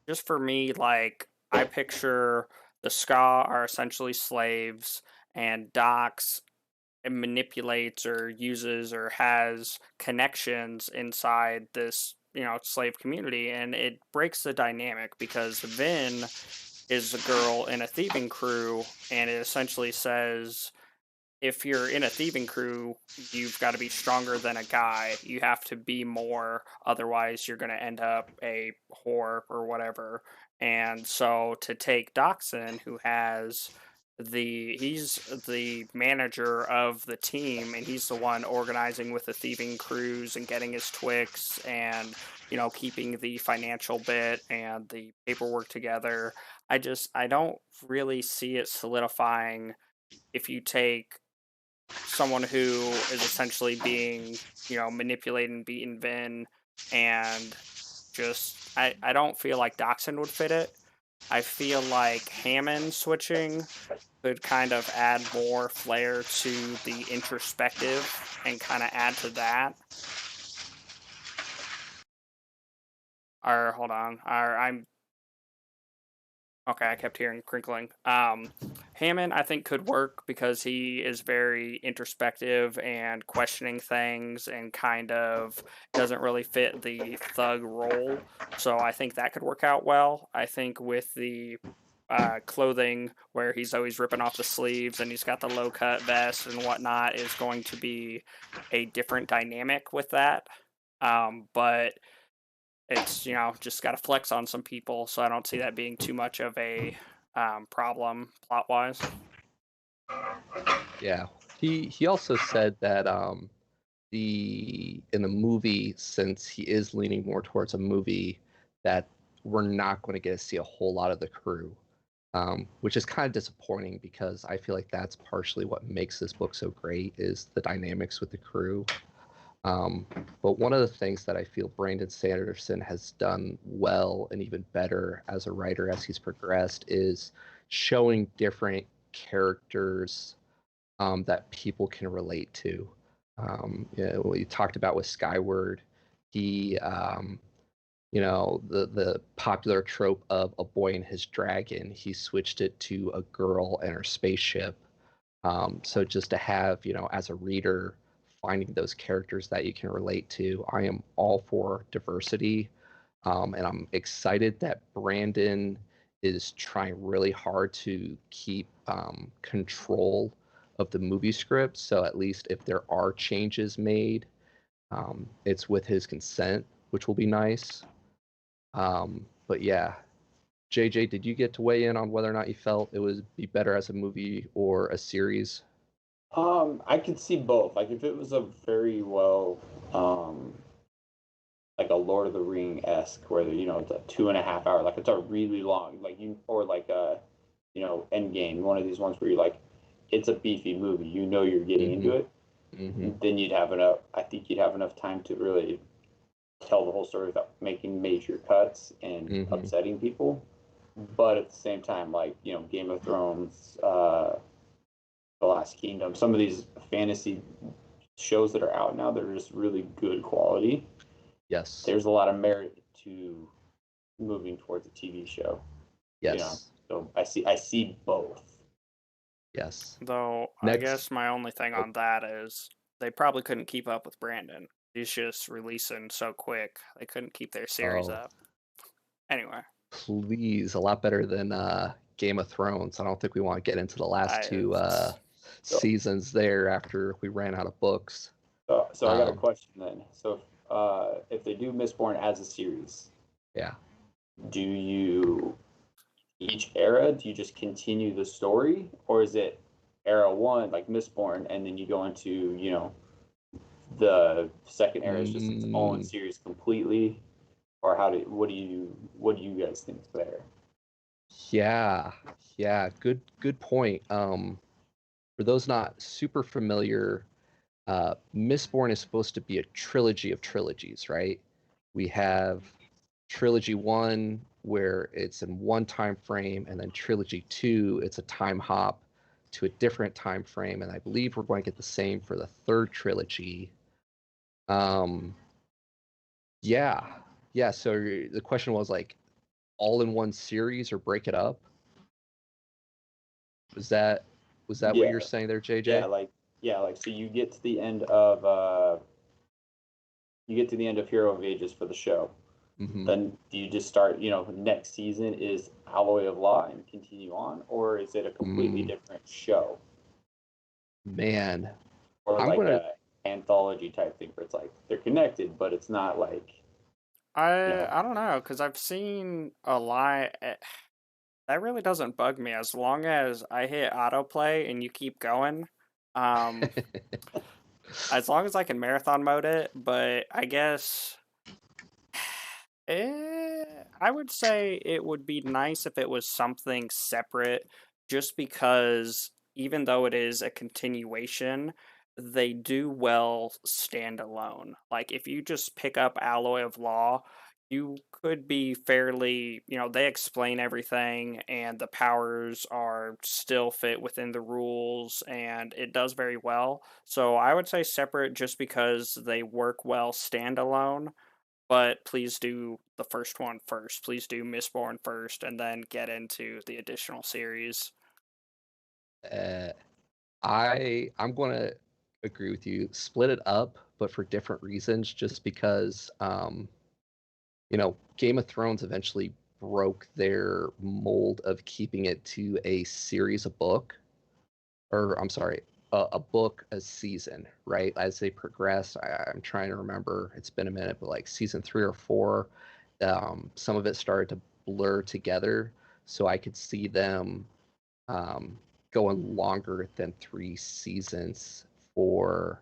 Just for me, like I picture the Ska are essentially slaves, and Docs manipulates or uses or has connections inside this slave community, and it breaks the dynamic because Vin is a girl in a thieving crew, and it essentially says if you're in a thieving crew, you've got to be stronger than a guy. You have to be more, otherwise you're going to end up a whore or whatever. And so to take Doxson, who has he's the manager of the team, and he's the one organizing with the thieving crews and getting his Twix and keeping the financial bit and the paperwork together. I don't really see it solidifying if you take someone who is essentially being, manipulated and beaten Vin, and I don't feel like Doxson would fit it. I feel like Hammond switching could kind of add more flair to the introspective and kind of add to that. Or hold on, okay, I kept hearing crinkling. Hammond, I think, could work because he is very introspective and questioning things and kind of doesn't really fit the thug role. So I think that could work out well. I think with the clothing where he's always ripping off the sleeves and he's got the low cut vest and whatnot is going to be a different dynamic with that. But it's just got to flex on some people, so I don't see that being too much of a problem plot wise. Yeah, he also said that in the movie, since he is leaning more towards a movie, that we're not going to get to see a whole lot of the crew, which is kind of disappointing because I feel like that's partially what makes this book so great is the dynamics with the crew. But one of the things that I feel Brandon Sanderson has done well and even better as a writer as he's progressed is showing different characters that people can relate to. We talked about with Skyward, he, the popular trope of a boy and his dragon, he switched it to a girl and her spaceship. So just to have, as a reader, finding those characters that you can relate to. I am all for diversity, and I'm excited that Brandon is trying really hard to keep control of the movie script. So at least if there are changes made, it's with his consent, which will be nice. But yeah, JJ, did you get to weigh in on whether or not you felt it would be better as a movie or a series? I could see both. Like if it was a very well, like a Lord of the Ring esque, where it's a 2.5 hour, like it's a really long, or like a, Endgame, one of these ones where you're like, it's a beefy movie, you're getting into it. Then you'd have enough. I think you'd have enough time to really tell the whole story without making major cuts and upsetting people. But at the same time, like Game of Thrones, The Last Kingdom, some of these fantasy shows that are out now, they're just really good quality. Yes. there's a lot of merit to moving towards a TV show. Yes. So I see both. Yes. Though I guess my only thing on that is they probably couldn't keep up with Brandon. He's just releasing so quick. They couldn't keep their series up. Anyway. Please, a lot better than Game of Thrones. I don't think we want to get into the last two seasons there after we ran out of books. So I got a question then. So if they do Mistborn as a series, do you each era? Do you just continue the story, or is it era 1 like Mistborn, and then you go into the second era is just its own series completely, or what do you guys think there? Yeah, good point. For those not super familiar, Mistborn is supposed to be a trilogy of trilogies, right? We have Trilogy 1, where it's in one time frame, and then Trilogy 2, it's a time hop to a different time frame, and I believe we're going to get the same for the third trilogy. Yeah. So the question was like, all in one series or break it up? Was that what you're saying there, JJ? Yeah, like so you get to the end of Hero of Ages for the show. Mm-hmm. Then do you just start, next season is Alloy of Law and continue on, or is it a completely different show? Man. Or like an anthology type thing where it's like they're connected, but it's not like I don't know, because I've seen a lot. That really doesn't bug me as long as I hit autoplay and you keep going. As long as I can marathon mode it, but I guess I would say it would be nice if it was something separate, just because even though it is a continuation, they do well standalone. Like if you just pick up Alloy of Law, you could be fairly, they explain everything and the powers are still fit within the rules and it does very well. So I would say separate just because they work well standalone. But please do the first one first. Please do Mistborn first, and then get into the additional series. I'm going to agree with you. Split it up, but for different reasons. Just because, Game of Thrones eventually broke their mold of keeping it to a series of book, or I'm sorry, a book a season, right? As they progress, I'm trying to remember. It's been a minute, but like season 3 or 4, some of it started to blur together. So I could see them going longer than 3 seasons for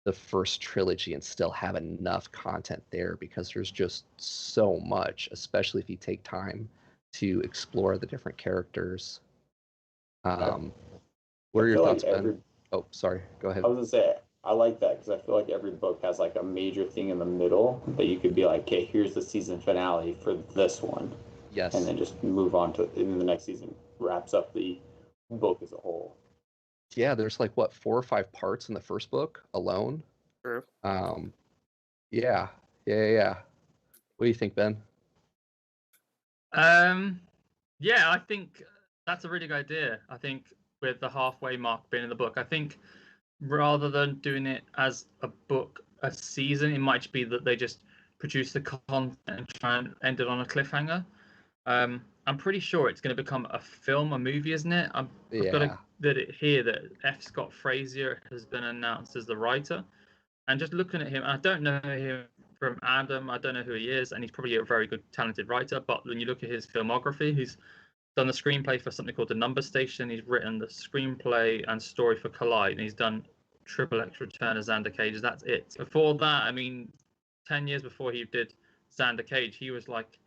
the first trilogy and still have enough content there, because there's just so much, especially if you take time to explore the different characters. What are your thoughts, Ben? Oh, sorry. Go ahead. I was gonna say I like that because I feel like every book has like a major thing in the middle that you could be like, okay, here's the season finale for this one. Yes. And then just move on to, and then the next season wraps up the book as a whole. Yeah, there's like 4 or 5 parts in the first book alone. True. Yeah. What do you think, Ben? Yeah, I think that's a really good idea. I think with the halfway mark being in the book, I think rather than doing it as a book a season, it might be that they just produce the content and try and end it on a cliffhanger. I'm pretty sure it's going to become a film, a movie, isn't it? I've got that F. Scott Frazier has been announced as the writer, and just looking at him, I don't know him from Adam. I don't know who he is, and he's probably a very good, talented writer. But when you look at his filmography, he's done the screenplay for something called The Number Station. He's written the screenplay and story for Collide, and he's done Triple X Return of Xander Cage. That's it. Before that, 10 years before he did Xander Cage, he was like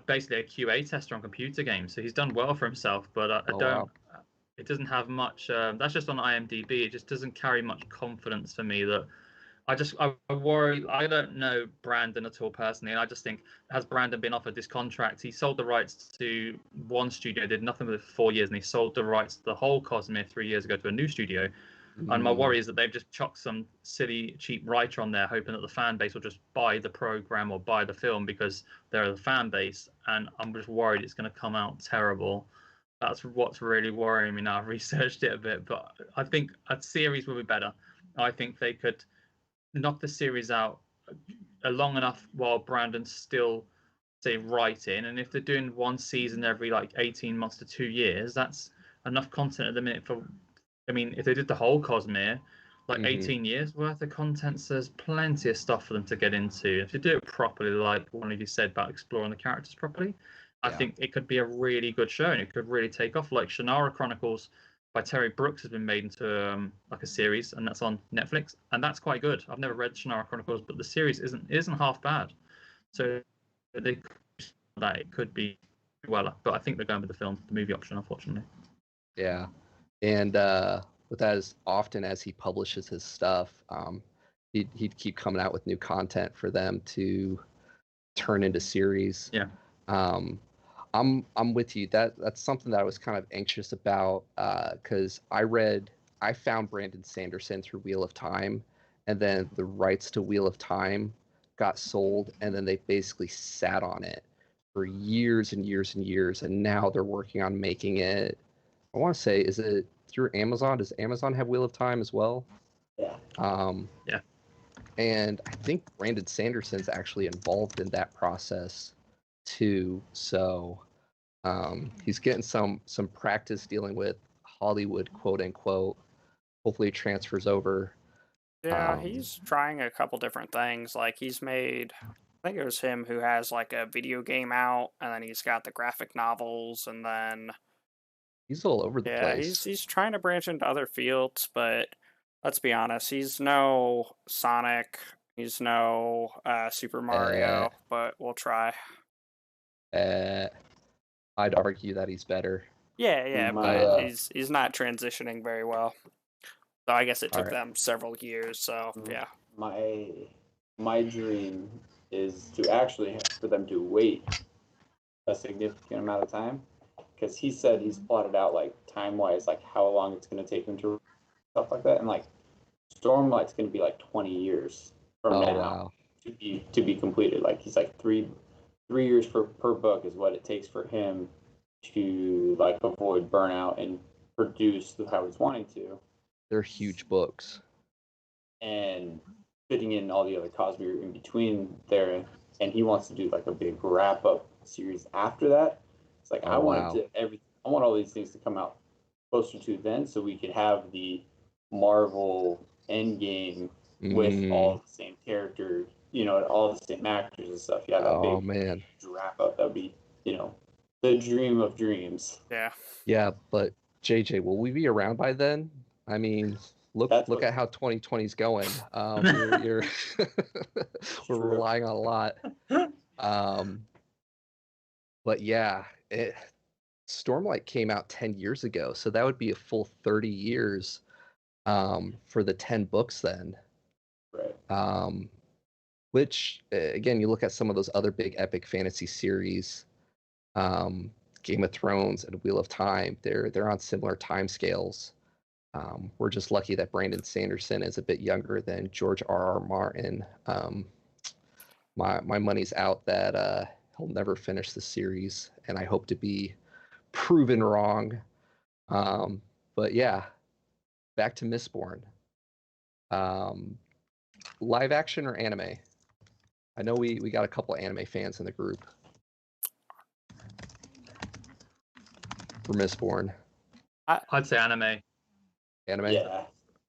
basically a QA tester on computer games. So he's done well for himself, but wow. It doesn't have much. That's just on IMDb. It just doesn't carry much confidence for me. That I worry. I don't know Brandon at all personally, and I just think, has Brandon been offered this contract? He sold the rights to one studio, did nothing with it for 4 years, and he sold the rights to the whole Cosmere 3 years ago to a new studio. And my worry is that they've just chucked some silly, cheap writer on there, hoping that the fan base will just buy the program or buy the film because they're the fan base. And I'm just worried it's going to come out terrible. That's what's really worrying me now. I've researched it a bit, but I think a series will be better. I think they could knock the series out long enough while Brandon's still, say, writing. And if they're doing one season every like 18 months to 2 years, that's enough content at the minute for. I mean, if they did the whole Cosmere, like 18 years worth of content, so there's plenty of stuff for them to get into. If they do it properly, like one of you said about exploring the characters properly, I think it could be a really good show and it could really take off. Like Shannara Chronicles by Terry Brooks has been made into like a series, and that's on Netflix, and that's quite good. I've never read Shannara Chronicles, but the series isn't half bad. So they that it could be well, but I think they're going with the movie option, unfortunately. Yeah. And with as often as he publishes his stuff, he'd keep coming out with new content for them to turn into series. Yeah. I'm with you. That's something that I was kind of anxious about because I found Brandon Sanderson through Wheel of Time, and then the rights to Wheel of Time got sold, and then they basically sat on it for years and years and years, and now they're working on making it. I want to say, is it through Amazon? Does Amazon have Wheel of Time as well? Yeah. Yeah. And I think Brandon Sanderson's actually involved in that process too. So he's getting some practice dealing with Hollywood, quote unquote. Hopefully it transfers over. Yeah, he's trying a couple different things. Like he's made, I think it was him who has like a video game out, and then he's got the graphic novels, and then he's all over the place. He's trying to branch into other fields, but let's be honest, he's no Sonic, he's no Super Mario, but we'll try. I'd argue that he's better. Yeah, but he's not transitioning very well. So I guess it took them several years. So yeah. My dream is to actually for them to wait a significant amount of time, because he said he's plotted out like time wise, like how long it's going to take him to stuff like that, and like Stormlight's going to be like 20 years from now to be completed. Like he's like three years per book is what it takes for him to like avoid burnout and produce how he's wanting to. They're huge books, and fitting in all the other Cosmere in between there, and he wants to do like a big wrap up series after that. It's like I want all these things to come out closer to then, so we could have the Marvel Endgame with all the same characters, all the same actors and stuff. Yeah, that big wrap up. That'd be, the dream of dreams. Yeah. Yeah, but JJ, will we be around by then? I mean, look at how 2020's going. We're relying on a lot. But yeah, Stormlight came out 10 years ago, so that would be a full 30 years for the 10 books then. Right. Which, again, you look at some of those other big epic fantasy series, Game of Thrones and Wheel of Time, they're on similar time scales. We're just lucky that Brandon Sanderson is a bit younger than George R.R. Martin. My money's out that he'll never finish the series, and I hope to be proven wrong. But yeah, back to Mistborn. Live action or anime? I know we got a couple anime fans in the group for Mistborn. I'd say anime. Anime? Yeah.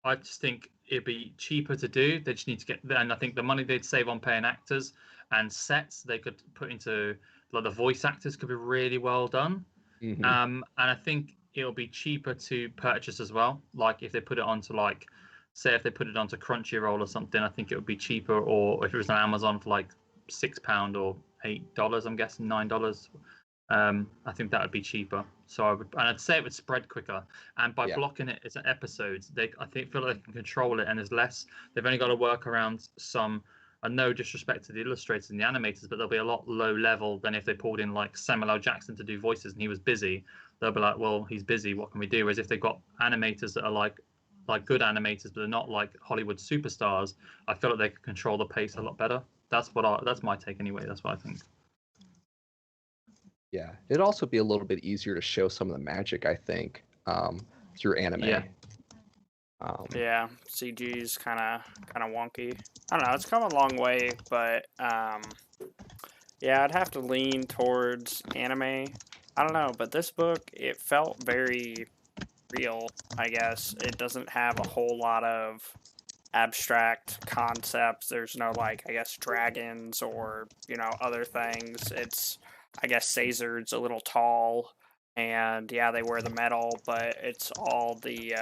I just think it'd be cheaper to do. They just need to get, and I think the money they'd save on paying actors and sets they could put into, like, the voice actors could be really well done. And I think it'll be cheaper to purchase as well. Like if they put it onto, like, say if they put it onto Crunchyroll or something, I think it would be cheaper. Or if it was on Amazon for like £6 or $8, I'm guessing $9. I think that would be cheaper. So I'd say it would spread quicker. And by blocking it as episodes, I feel like they can control it, and there's less. They've only got to work around some. And no disrespect to the illustrators and the animators, but they'll be a lot low level than if they pulled in like Samuel L. Jackson to do voices and he was busy. They'll be like, well, he's busy. What can we do? Whereas if they've got animators that are like like good animators, but they're not like Hollywood superstars, I feel like they could control the pace a lot better. That's my take anyway. That's what I think. Yeah, it'd also be a little bit easier to show some of the magic, I think, through anime. Yeah. Yeah, CG's kind of wonky. I don't know. It's come a long way, but yeah, I'd have to lean towards anime. I don't know, but this book, it felt very real, I guess. It doesn't have a whole lot of abstract concepts. There's no, like, I guess, dragons or, you know, other things. It's, I guess, Caesar's a little tall, and yeah, they wear the medal, but it's all the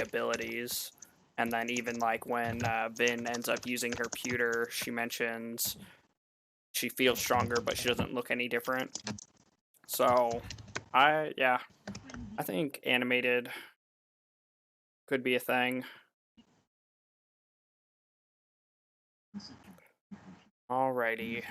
abilities. And then even, like, when Vin ends up using her pewter, she mentions she feels stronger, but she doesn't look any different. So, I think animated could be a thing. Alrighty.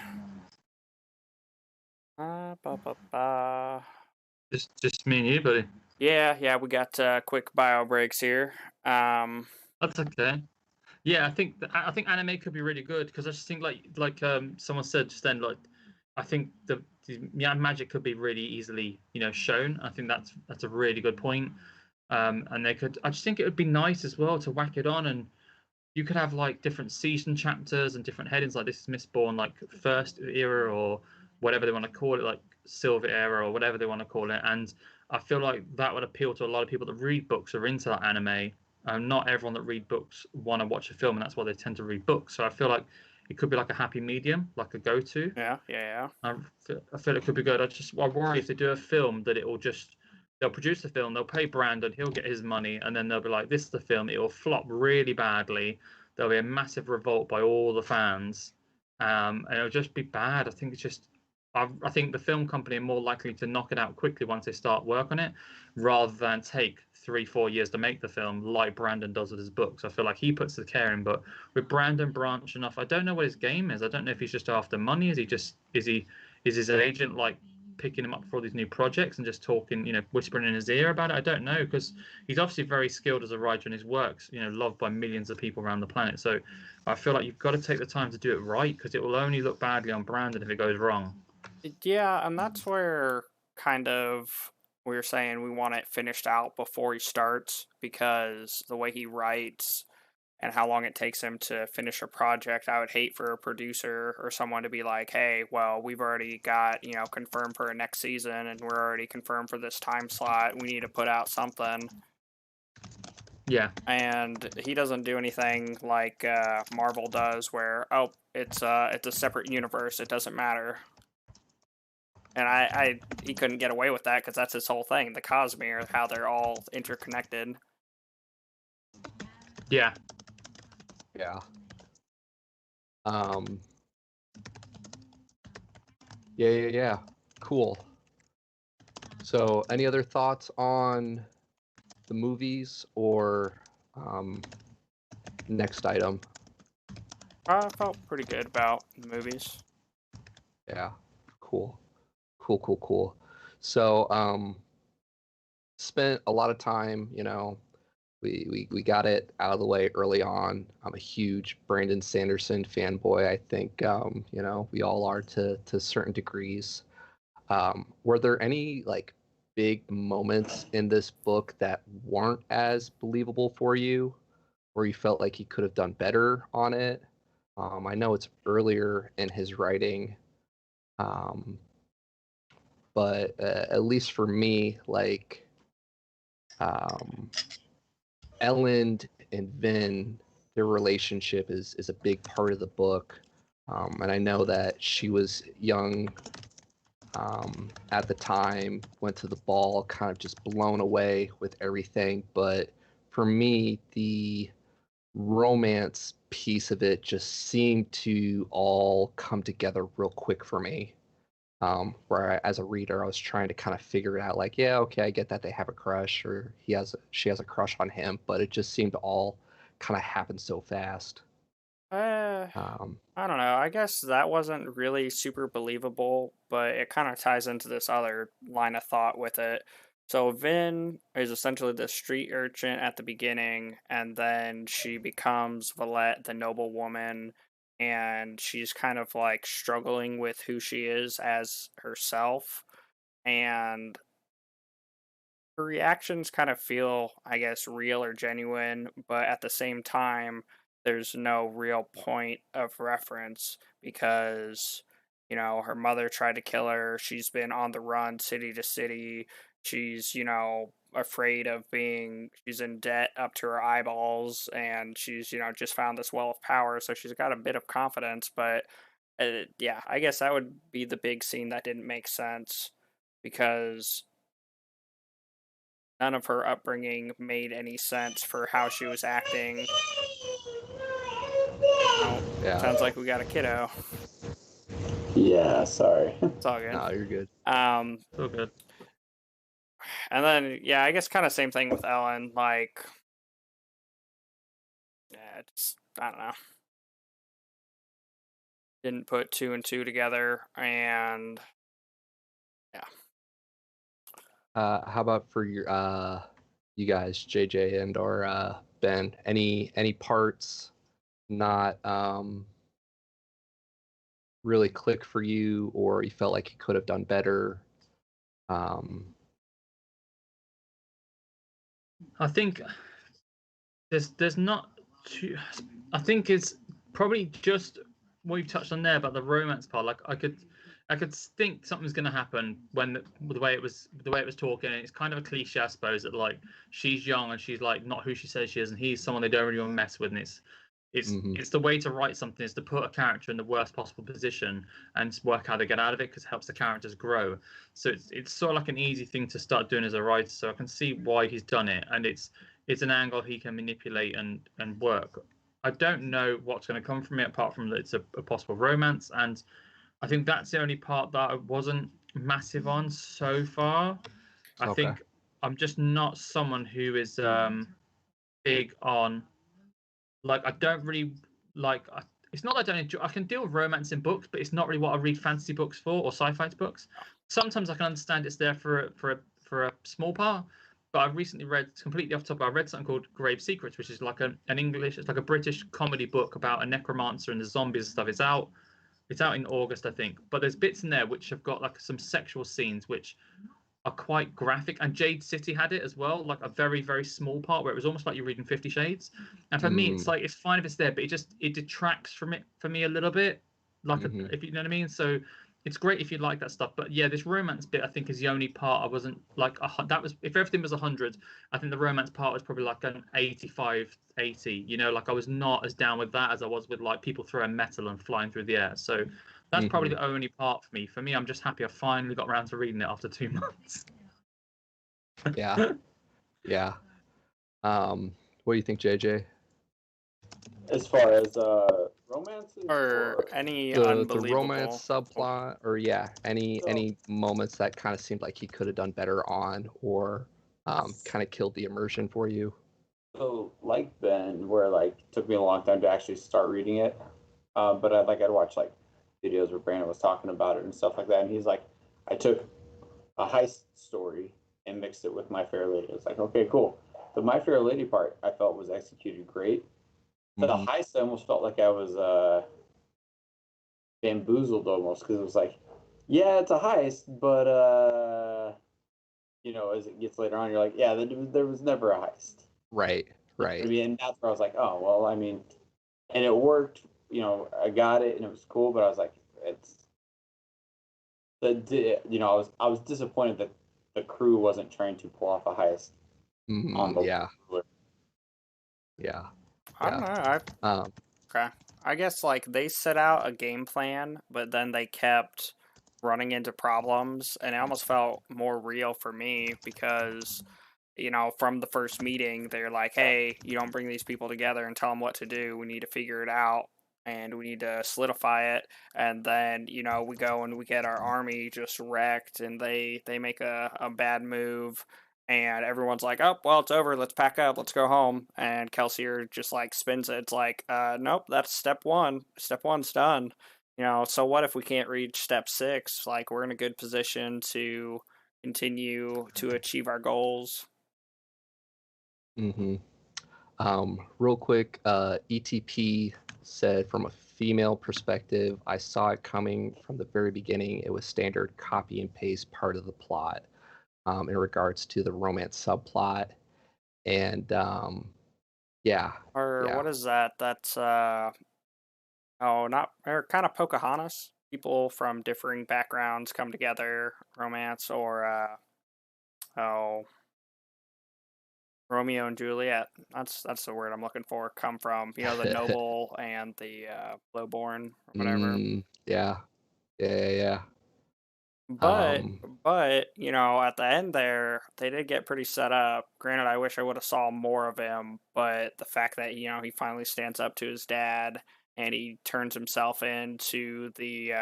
Just me and you, buddy. Yeah, we got quick bio breaks here. That's okay. Yeah, I think anime could be really good because I just think like someone said just then, like I think the magic could be really easily shown. I think that's a really good point. And they could. I just think it would be nice as well to whack it on, and you could have like different season chapters and different headings. Like this is Mistborn, like first era or whatever they want to call it, like silver era or whatever they want to call it. And I feel like that would appeal to a lot of people that read books or into that anime. Not everyone that read books want to watch a film, and that's why they tend to read books. So I feel like it could be like a happy medium, like a go-to. Yeah. I feel it could be good. I worry if they do a film that they'll produce the film, they'll pay Brandon, he'll get his money, and then they'll be like, this is the film, it will flop really badly. There'll be a massive revolt by all the fans, and it'll just be bad. I think I think the film company are more likely to knock it out quickly once they start work on it, rather than take 3-4 years to make the film like Brandon does with his books. I feel like he puts the care in, but with Brandon branching off, I don't know what his game is. I don't know if he's just after money. Is his agent like picking him up for all these new projects and just talking, whispering in his ear about it? I don't know, because he's obviously very skilled as a writer, and his works, loved by millions of people around the planet. So I feel like you've got to take the time to do it right, because it will only look badly on Brandon if it goes wrong. Yeah, and that's where kind of we were saying we want it finished out before he starts, because the way he writes and how long it takes him to finish a project, I would hate for a producer or someone to be like, hey, well, we've already got, confirmed for a next season, and we're already confirmed for this time slot. We need to put out something. Yeah. And he doesn't do anything like Marvel does, where, it's a separate universe, it doesn't matter. And he couldn't get away with that because that's his whole thing, the Cosmere, how they're all interconnected. Yeah. Yeah. Yeah. Cool. So, any other thoughts on the movies or next item? I felt pretty good about the movies. Yeah. Cool. So, spent a lot of time, we got it out of the way early on. I'm a huge Brandon Sanderson fanboy. I think, we all are to certain degrees. Were there any like big moments in this book that weren't as believable for you, or you felt like he could have done better on it? I know it's earlier in his writing, but at least for me, like Ellen and Vin, their relationship is a big part of the book, and I know that she was young at the time, went to the ball, kind of just blown away with everything. But for me, the romance piece of it just seemed to all come together real quick for me. Where as a reader, I was trying to kind of figure it out, like, yeah, okay, I get that they have a crush, or she has a crush on him, but it just seemed to all kind of happen so fast. I don't know. I guess that wasn't really super believable, but it kind of ties into this other line of thought with it, So Vin is essentially the street urchin at the beginning, and then she becomes Valette, the noble woman, and she's kind of like struggling with who she is as herself. And her reactions kind of feel, I guess, real or genuine, but at the same time, there's no real point of reference because, her mother tried to kill her. She's been on the run city to city. She's, afraid of she's in debt up to her eyeballs, and she's, just found this well of power. So she's got a bit of confidence, but yeah, I guess that would be the big scene that didn't make sense because none of her upbringing made any sense for how she was acting. Oh, Yeah. sounds like we got a kiddo. Yeah, sorry. It's all good. No, you're good. So good. And then, yeah, I guess kind of same thing with Ellen. Like, yeah, I don't know. Didn't put two and two together, and yeah. How about for your you guys, JJ and or Ben? Any parts not really click for you, or you felt like you could have done better? I think there's not too. I think it's probably just what you've touched on there about the romance part. Like I could think something's going to happen when the way it was talking. And it's kind of a cliche, I suppose, that like she's young and she's like not who she says she is, and he's someone they don't really want to mess with. And it's the way to write something is to put a character in the worst possible position and work how they get out of it, because it helps the characters grow. So it's sort of like an easy thing to start doing as a writer. So I can see why he's done it, and it's an angle he can manipulate and work. I don't know what's going to come from it apart from that it's a possible romance, and I think that's the only part that I wasn't massive on so far. I think I'm just not someone who is big on, like, I don't really like. It's not that I don't enjoy. I can deal with romance in books, but it's not really what I read fantasy books for or sci-fi books. Sometimes I can understand it's there for a small part. But I've recently read, completely off the top, I read something called Grave Secrets, which is like an English, it's like a British comedy book about a necromancer and the zombies and stuff. It's out in August, I think. But there's bits in there which have got like some sexual scenes which are quite graphic. And Jade City had it as well, like a very, very small part where it was almost like you're reading 50 Shades. And for me, it's like, it's fine if it's there, but it detracts from it for me a little bit. Like, if you know what I mean? So it's great if you like that stuff. But yeah, this romance bit, I think, is the only part I wasn't like, that was, if everything was 100, I think the romance part was probably like an 85, 80. You know, like I was not as down with that as I was with like people throwing metal and flying through the air. So that's probably the only part for me. For me, I'm just happy I finally got around to reading it after 2 months. Yeah. Yeah. What do you think, JJ? As far as romances or any The unbelievable romance subplot, or any moments that kind of seemed like he could have done better on, or kind of killed the immersion for you? So like Ben, where like it took me a long time to actually start reading it, but I'd watch like videos where Brandon was talking about it and stuff like that, and he's like, I took a heist story and mixed it with My Fair Lady. It's like, okay, cool. The My Fair Lady part I felt was executed great. The heist, I almost felt like I was bamboozled almost, because it was like, yeah, it's a heist, but as it gets later on, you're like, yeah, there was never a heist. Right. I mean, and that's where I was like, oh well, I mean, and it worked. I got it, and it was cool, but I was like, I was disappointed that the crew wasn't trying to pull off a heist on the Yeah. I don't know. Okay. I guess like they set out a game plan, but then they kept running into problems, and it almost felt more real for me because, from the first meeting, they're like, hey, you don't bring these people together and tell them what to do. We need to figure it out, and we need to solidify it. And then, we go and we get our army just wrecked, and they make a bad move. And everyone's like, oh, well, it's over. Let's pack up. Let's go home. And Kelsier just like spins it. It's like, nope, that's step one. Step one's done. So what if we can't reach step 6? Like, we're in a good position to, continue to achieve our goals. Mm-hmm. Real quick, ETP said from a female perspective, I saw it coming from the very beginning. It was standard copy and paste part of the plot in regards to the romance subplot. And yeah. What is that? That's or kind of Pocahontas. People from differing backgrounds come together, romance, or Romeo and Juliet. That's the word I'm looking for. Come from the noble and the lowborn, or whatever. Yeah. But at the end there, they did get pretty set up. Granted, I wish I would have saw more of him, but the fact that he finally stands up to his dad and he turns himself into the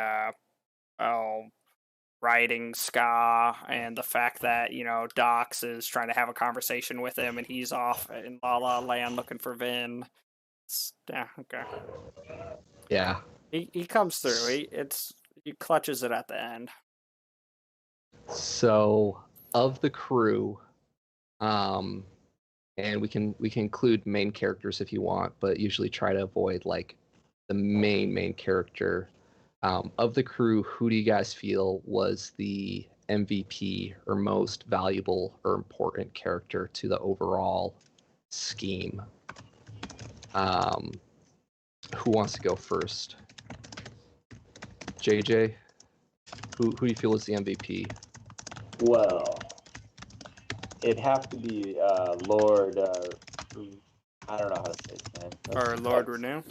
writing ska, and the fact that Dox is trying to have a conversation with him and he's off in La La Land looking for Vin. Okay. Yeah. He comes through. He clutches it at the end. So, of the crew, and we can include main characters if you want, but usually try to avoid like the main character. Of the crew, who do you guys feel was the MVP or most valuable or important character to the overall scheme? Who wants to go first? JJ, who do you feel is the MVP? Well, it'd have to be Lord. I don't know how to say his name. Or Lord Renew.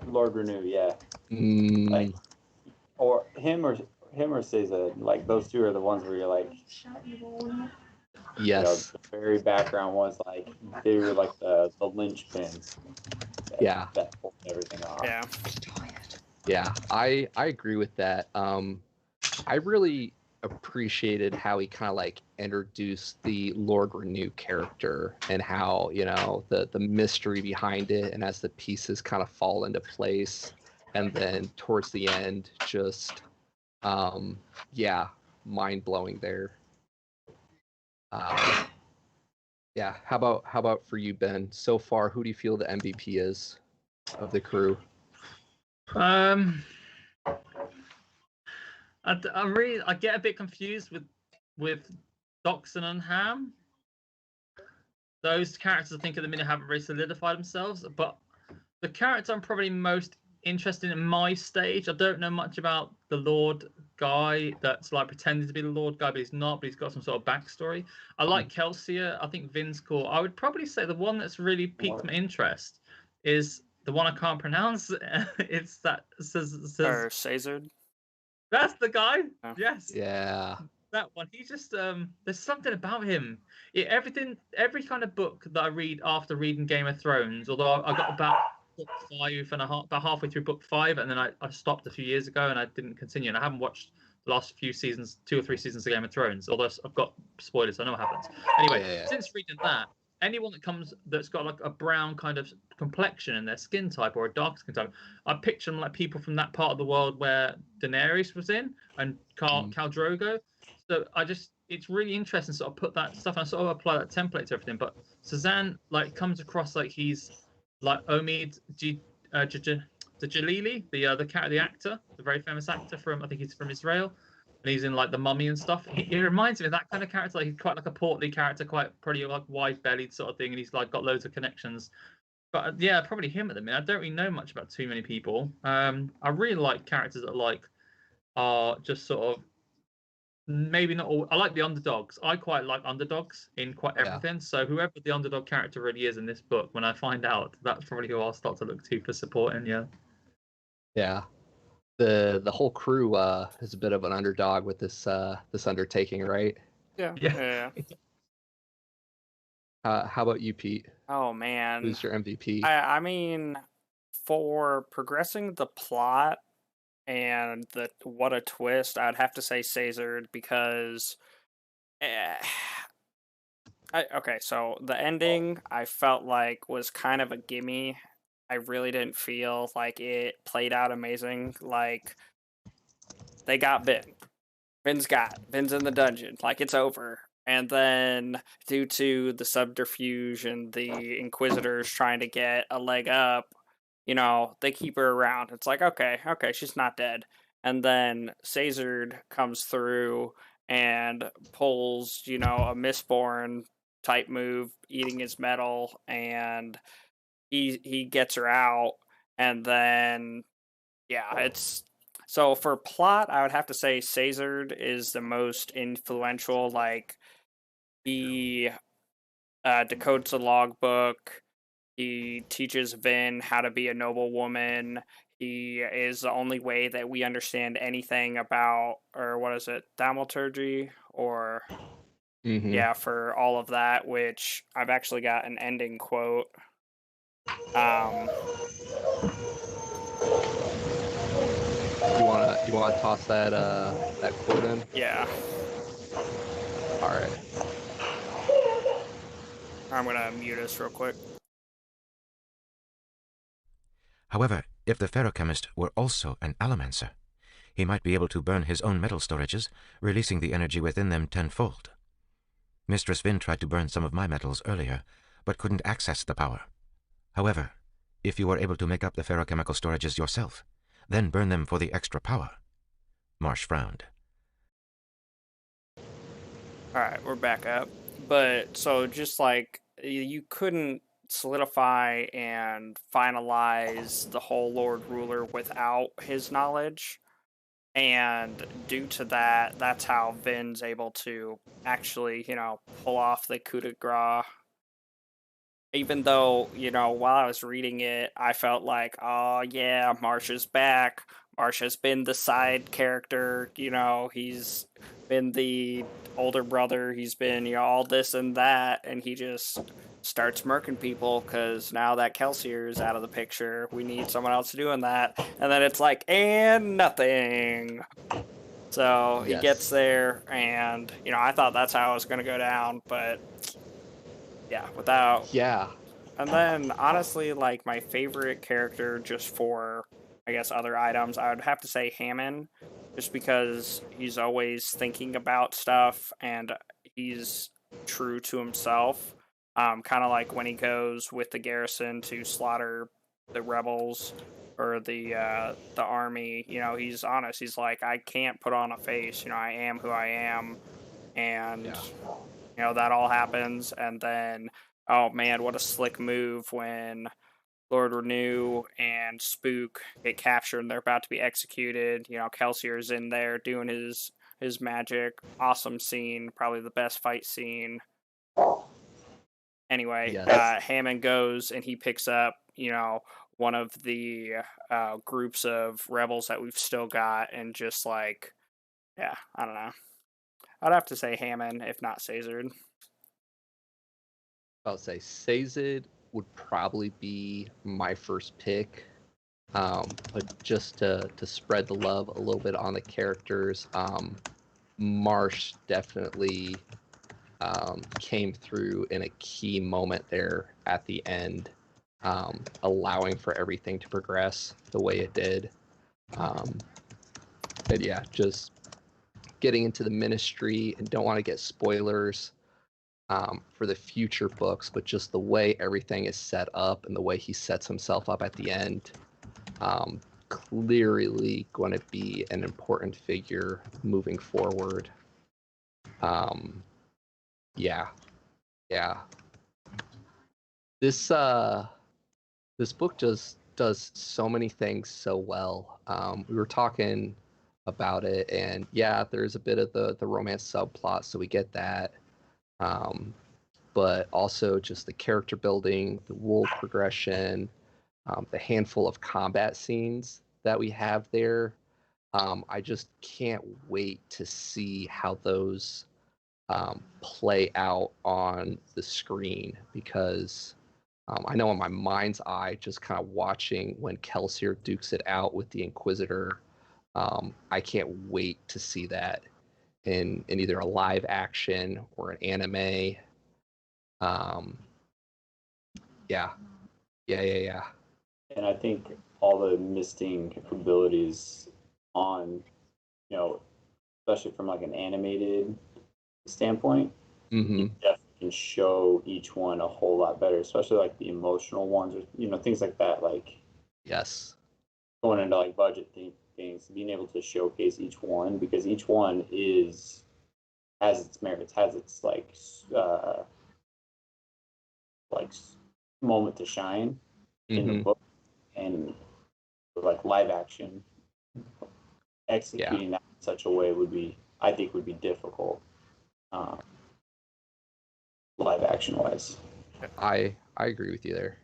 Lord Renew, yeah. Like, or him or Caesar. Like those two are the ones where you're like, yes. The very background was like they were like the linchpins. That pulled everything off. Yeah. Yeah, I agree with that. I really appreciated how he kind of like introduced the Lord Renew character and how the mystery behind it, and as the pieces kind of fall into place, and then towards the end, just mind blowing there. Yeah, how about for you, Ben? So far, who do you feel the MVP is of the crew? I get a bit confused with Doxon and Ham. Those characters, I think, at the minute haven't really solidified themselves. But the character I'm probably most interested in my stage, I don't know much about the Lord guy that's like pretending to be the Lord guy, but he's not. But he's got some sort of backstory. I like Kelsier. I think Vin's cool. I would probably say the one that's really piqued my interest is the one I can't pronounce. It's that Or Caesar. That's the guy. Oh. Yes. Yeah. That one. He just there's something about him. Every kind of book that I read after reading Game of Thrones, although I got about book 5.5, about halfway through book 5, and then I stopped a few years ago and I didn't continue. And I haven't watched the last few seasons, 2 or 3 seasons of Game of Thrones, although I've got spoilers, so I know what happens. Anyway, since reading that, anyone that's got like a brown kind of complexion in their skin type or a dark skin type, I picture them like people from that part of the world where Daenerys was in and Khal Drogo. So it's really interesting to sort of put that stuff and sort of apply that template to everything. But Suzanne like comes across like he's like Omid Jalili, the actor, the very famous actor from, I think he's from Israel. And he's in like The Mummy and stuff. He reminds me of that kind of character. Like he's quite like a portly character, quite pretty like wide-bellied sort of thing, and he's like got loads of connections. But yeah, probably him at the minute. I don't really know much about too many people. I really like characters that are just sort of maybe not all. I like the underdogs. I quite like underdogs in quite everything. So whoever the underdog character really is in this book, when I find out, that's probably who I'll start to look to for supporting. Yeah. Yeah. The whole crew is a bit of an underdog with this undertaking, right? Yeah. How about you, Pete? Oh man, Who's your MVP? I mean, for progressing the plot and what a twist, I'd have to say Caesar, because so the ending I felt like was kind of a gimme. I really didn't feel like it played out amazing. Like, they got Vin. Vin's in the dungeon, like it's over. And then due to the subterfuge and the Inquisitors trying to get a leg up, you know, they keep her around. It's like, okay, she's not dead. And then Caesar comes through and pulls, you know, a Mistborn type move, eating his metal, and he gets her out. And then yeah, it's so for plot, I would have to say Caesar is the most influential. Like he decodes the logbook. He teaches Vin how to be a noble woman. He is the only way that we understand anything about, or what is it, thaumaturgy, or yeah, for all of that. Which I've actually got an ending quote. You wanna toss that that quote in? Yeah. All right. I'm gonna mute us real quick. However, if the ferrochemist were also an allomancer, he might be able to burn his own metal storages, releasing the energy within them tenfold. Mistress Vin tried to burn some of my metals earlier, but couldn't access the power. However, if you were able to make up the ferrochemical storages yourself, then burn them for the extra power. Marsh frowned. Alright, we're back up. But, so just like, you couldn't solidify and finalize the whole Lord Ruler without his knowledge. And due to that, that's how Vin's able to actually, you know, pull off the coup de grace. Even though, you know, while I was reading it, I felt like, oh yeah, Marsh is back. Marsh has been the side character, you know, he's been the older brother, he's been, you know, all this and that, and he just starts murking people because now that Kelsier is out of the picture, we need someone else doing that. And then it's like, and nothing. So he gets there, and, you know, I thought that's how it was going to go down, but yeah, without... Yeah. And then, honestly, like, my favorite character just for, I guess, other items, I would have to say Hammond, just because he's always thinking about stuff, and he's true to himself. Kind of like when he goes with the garrison to slaughter the rebels or the army, you know, he's honest. He's like, I can't put on a face, you know, I am who I am, and... Yeah. You know, that all happens, and then, oh man, what a slick move when Lord Renew and Spook get captured and they're about to be executed. You know, Kelsier's in there doing his magic. Awesome scene, probably the best fight scene. Anyway, Yes. Hammond goes and he picks up, you know, one of the groups of rebels that we've still got, and just like, yeah, I don't know. I'd have to say Hammond, if not Caesar. I'll say Caesar would probably be my first pick. But just to spread the love a little bit on the characters, Marsh definitely came through in a key moment there at the end, allowing for everything to progress the way it did. And yeah, just getting into the ministry, and don't want to get spoilers for the future books, but just the way everything is set up and the way he sets himself up at the end, clearly going to be an important figure moving forward. Yeah. This book just does so many things so well. We were talking about it, and yeah, there's a bit of the romance subplot, so we get that, but also just the character building, the world progression, the handful of combat scenes that we have there. I just can't wait to see how those play out on the screen, because I know in my mind's eye, just kind of watching when Kelsier dukes it out with the Inquisitor, I can't wait to see that in either a live action or an anime. Yeah. And I think all the misting abilities on, you know, especially from like an animated standpoint, Mm-hmm. it definitely can show each one a whole lot better, especially like the emotional ones, or things like that. Like Yes. going into like budget things, being able to showcase each one, because each one has its merits, has its like moment to shine in the Mm-hmm. book, and like live action executing that in such a way I think would be difficult, live action wise. I agree with you there.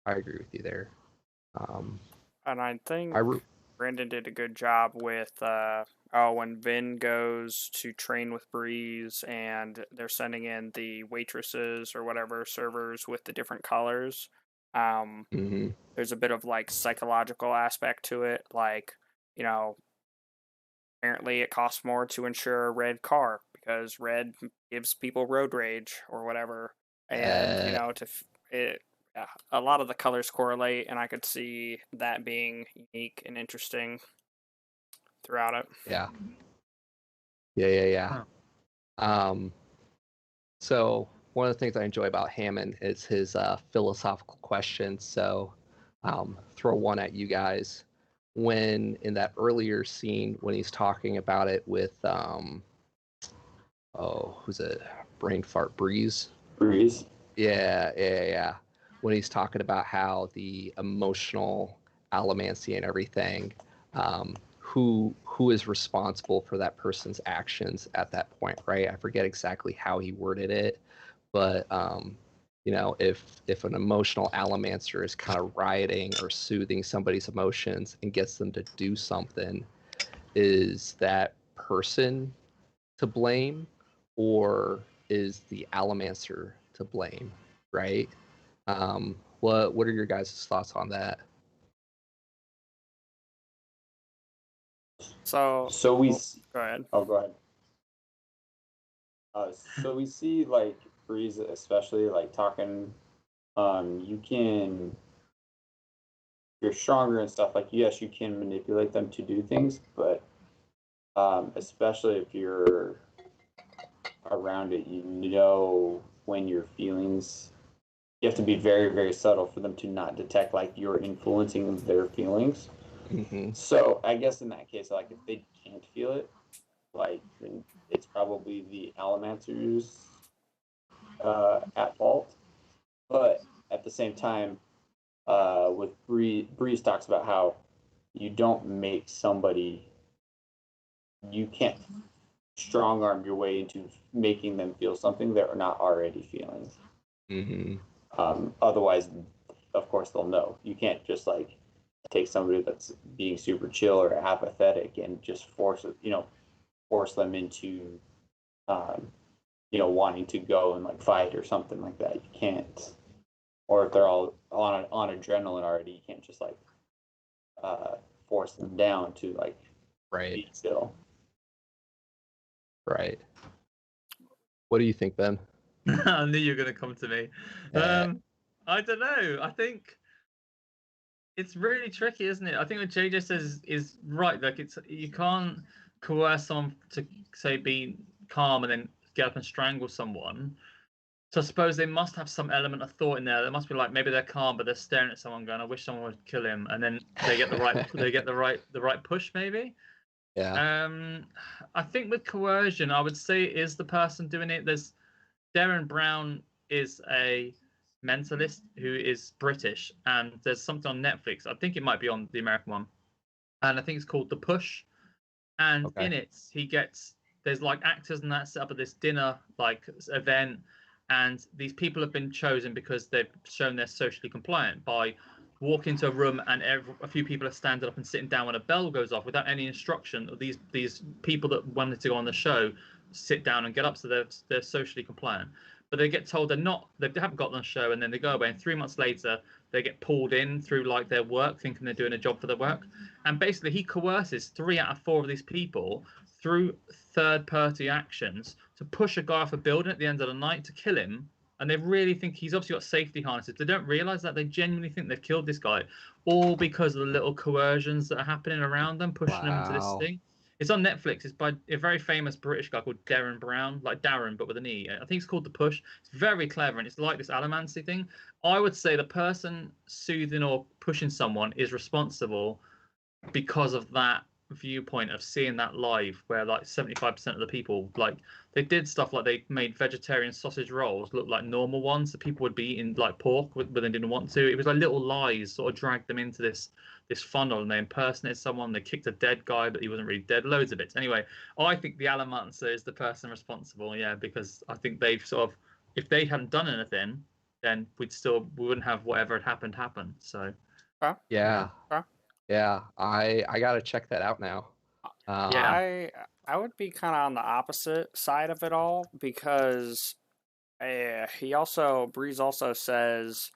I agree with you there. And I think I re- Brandon did a good job with when Vin goes to train with Breeze and they're sending in the waitresses or whatever servers with the different colors. Mhm. There's a bit of like psychological aspect to it, like, you know, apparently it costs more to insure a red car because red gives people road rage or whatever, and a lot of the colors correlate, and I could see that being unique and interesting throughout it. Yeah. Yeah. So one of the things I enjoy about Hammond is his philosophical questions. So throw one at you guys. When in that earlier scene when he's talking about it with who's it? Brain fart Breeze. Breeze. Yeah. When he's talking about how the emotional allomancy and everything, who is responsible for that person's actions at that point, right? I forget exactly how he worded it, but if an emotional allomancer is kind of rioting or soothing somebody's emotions and gets them to do something, is that person to blame, or is the allomancer to blame, right? What are your guys' thoughts on that? So we go ahead. Oh, go ahead. So we see like Breeze, especially like talking. You're stronger and stuff. Like, yes, you can manipulate them to do things, but especially if you're around it, when your feelings. You have to be very, very subtle for them to not detect like you're influencing their feelings. Mm-hmm. So I guess in that case, like if they can't feel it, like then it's probably the Alamancers at fault. But at the same time, with Breeze talks about how you don't make somebody, you can't strong arm your way into making them feel something they're not already feeling. Mm-hmm. Otherwise, of course, they'll know. You can't just like take somebody that's being super chill or apathetic and just force them into wanting to go and like fight or something like that. You can't. Or if they're all on adrenaline already, you can't just like force them down to like be still. Right. What do you think, Ben? I knew you were going to come to me. I don't know. I think it's really tricky, isn't it? I think what JJ says is right. Like you can't coerce someone to say be calm and then get up and strangle someone. So I suppose they must have some element of thought in there. There must be like maybe they're calm, but they're staring at someone, going, "I wish someone would kill him," and then they get the right push, maybe. Yeah. I think with coercion, I would say it is the person doing it. There's Darren Brown is a mentalist who is British, and there's something on Netflix. I think it might be on the American one, and I think it's called The Push. And in it, there's like actors and that set up at this dinner like event, and these people have been chosen because they've shown they're socially compliant by walking into a room and a few people are standing up and sitting down when a bell goes off without any instruction. These people that wanted to go on the show sit down and get up, so they're socially compliant. But they get told they haven't got on the show, and then they go away. And 3 months later, they get pulled in through like their work, thinking they're doing a job for their work. And basically, he coerces 3 out of 4 of these people through third-party actions to push a guy off a building at the end of the night to kill him. And they really think he's obviously got safety harnesses. They don't realize that. They genuinely think they've killed this guy, all because of the little coercions that are happening around them, pushing them into this thing. It's on Netflix. It's by a very famous British guy called Darren Brown, like Darren but with an E. I think it's called The Push. It's very clever, and it's like this allomancy thing. I would say the person soothing or pushing someone is responsible because of that viewpoint of seeing that live, where like 75% of the people, like, they did stuff like they made vegetarian sausage rolls look like normal ones, so people would be eating like pork but they didn't want to. It was like little lies sort of dragged them into this funnel, and they impersonated someone, they kicked a dead guy but he wasn't really dead, loads of bits. Anyway, I think the Alamancer is the person responsible, yeah, because I think they've sort of, if they hadn't done anything, then we wouldn't have whatever had happened happen. So Yeah. Huh? Yeah, I gotta check that out now. Yeah. I would be kind of on the opposite side of it all, because Breeze also says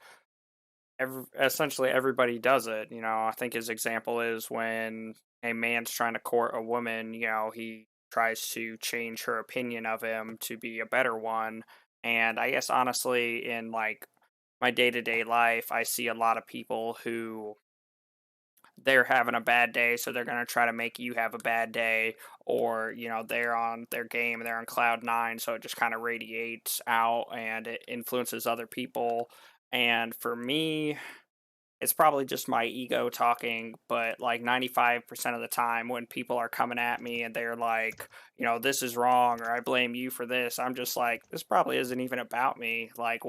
essentially everybody does it. You know, I think his example is when a man's trying to court a woman, you know, he tries to change her opinion of him to be a better one. And I guess honestly, in like my day-to-day life, I see a lot of people who they're having a bad day, so they're going to try to make you have a bad day, or, you know, they're on their game, they're on cloud nine, so it just kind of radiates out and it influences other people. And for me, it's probably just my ego talking, but like 95% of the time when people are coming at me and they're like, you know, this is wrong, or I blame you for this, I'm just like, this probably isn't even about me. Like,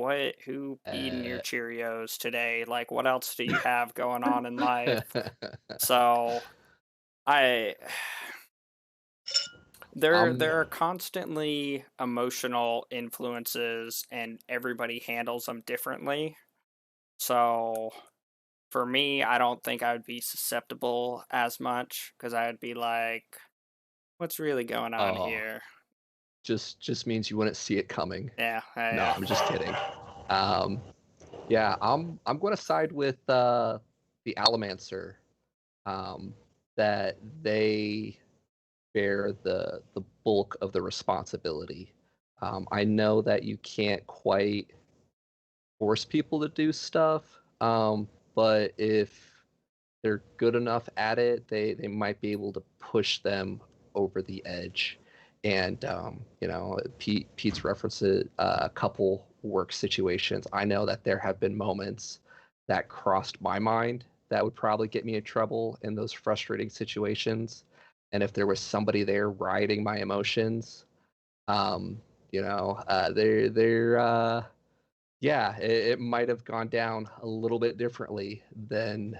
who eating your Cheerios today? Like, what else do you have going on in life? So I there are constantly emotional influences and everybody handles them differently. So for me, I don't think I would be susceptible as much, because I'd be like, what's really going on here? Just means you wouldn't see it coming. Yeah. No, I'm just kidding. Yeah, I'm going to side with the Alamancer. That they bear the bulk of the responsibility. I know that you can't quite force people to do stuff, but if they're good enough at it, they might be able to push them over the edge. And you know, Pete's referenced a couple work situations. I know that there have been moments that crossed my mind that would probably get me in trouble in those frustrating situations. And if there was somebody there riding my emotions, you know, yeah, it might have gone down a little bit differently than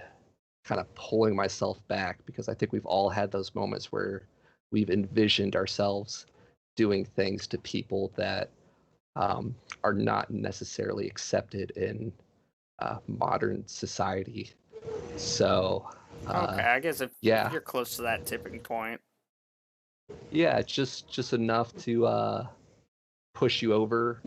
kind of pulling myself back, because I think we've all had those moments where we've envisioned ourselves doing things to people that are not necessarily accepted in modern society. So, okay, I guess if yeah, you're close to that tipping point. yeah, it's just enough to push you over.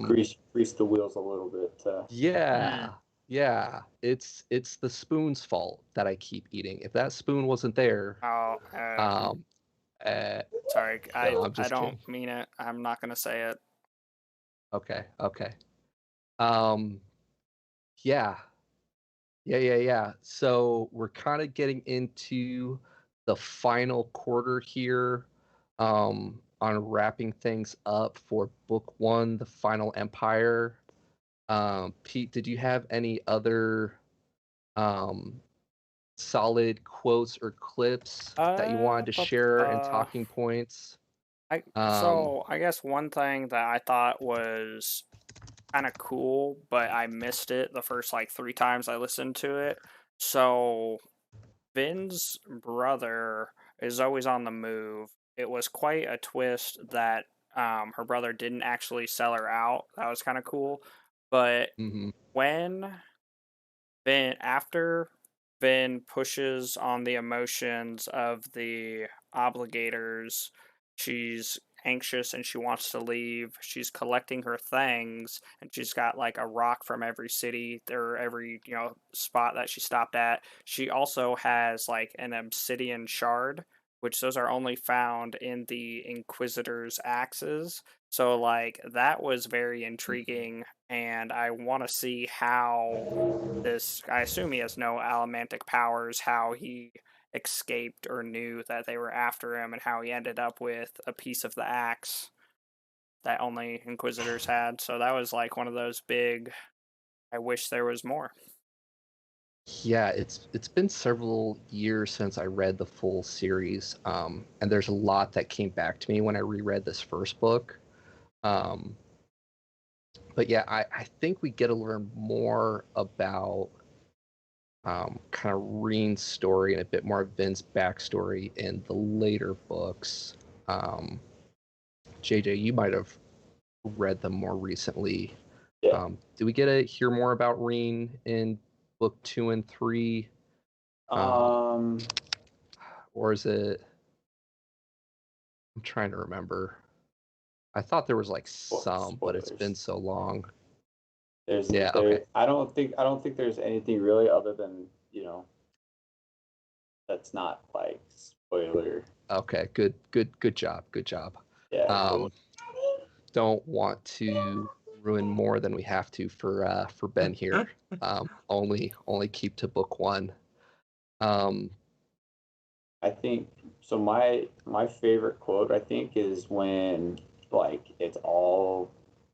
Grease the wheels a little bit. Yeah, yeah. It's the spoon's fault that I keep eating. If that spoon wasn't there, Oh, sorry, no, I'm I just don't kidding. mean it. I'm not gonna say it. Okay, okay. Um, yeah, yeah. So we're kind of getting into the final quarter here, on wrapping things up for book one, The Final Empire. Pete, did you have any other solid quotes or clips that you wanted to share and talking points? So I guess one thing that I thought was kind of cool, but I missed it the first like 3 times I listened to it. So Finn's brother is always on the move. It was quite a twist that her brother didn't actually sell her out. That was kind of cool. But when after Finn pushes on the emotions of the obligators, she's anxious and she wants to leave. She's collecting her things, and she's got like a rock from every city or every, you know, spot that she stopped at. She also has like an obsidian shard, which those are only found in the Inquisitor's axes. So like that was very intriguing, and I want to see how this, I assume he has no allomantic powers, how he escaped or knew that they were after him, and how he ended up with a piece of the axe that only Inquisitors had. So that was like one of those big, I wish there was more. Yeah, it's been several years since I read the full series, and there's a lot that came back to me when I reread this first book. But yeah, I think we get to learn more about kind of Reen's story and a bit more of Vin's backstory in the later books. JJ, you might have read them more recently. Yeah. Do we get to hear more about Reen in book 2 and 3? Or is it? I'm trying to remember. I thought there was like some, but it's been so long. Okay. I don't think there's anything really other than, that's not like spoiler. Okay, good job. Yeah. Cool. Don't want to ruin more than we have to for Ben here. Only keep to book 1. I think so. My favorite quote, I think, is when like it's all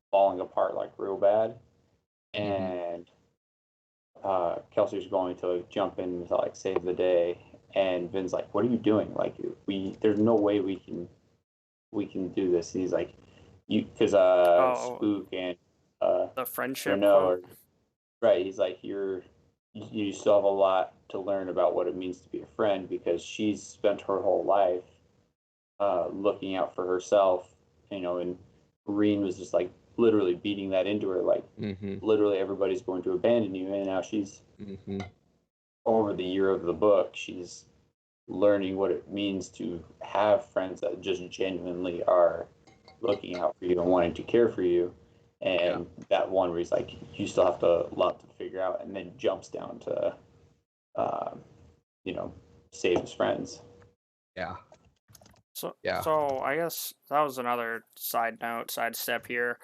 falling apart like real bad, and Kelsey's going to jump in to like save the day, and Vin's like, "What are you doing? Like there's no way we can do this." And he's like, "You because Spook and the friendship Renault quote. Right. He's like, you still have a lot to learn about what it means to be a friend, because she's spent her whole life looking out for herself, and Reen was just like literally beating that into her, like literally everybody's going to abandon you. And now she's over the year of the book, she's learning what it means to have friends that just genuinely are looking out for you and wanting to care for you. And that one where he's like, you still have a lot to figure out, and then jumps down to, save his friends. Yeah. So I guess that was another side step here.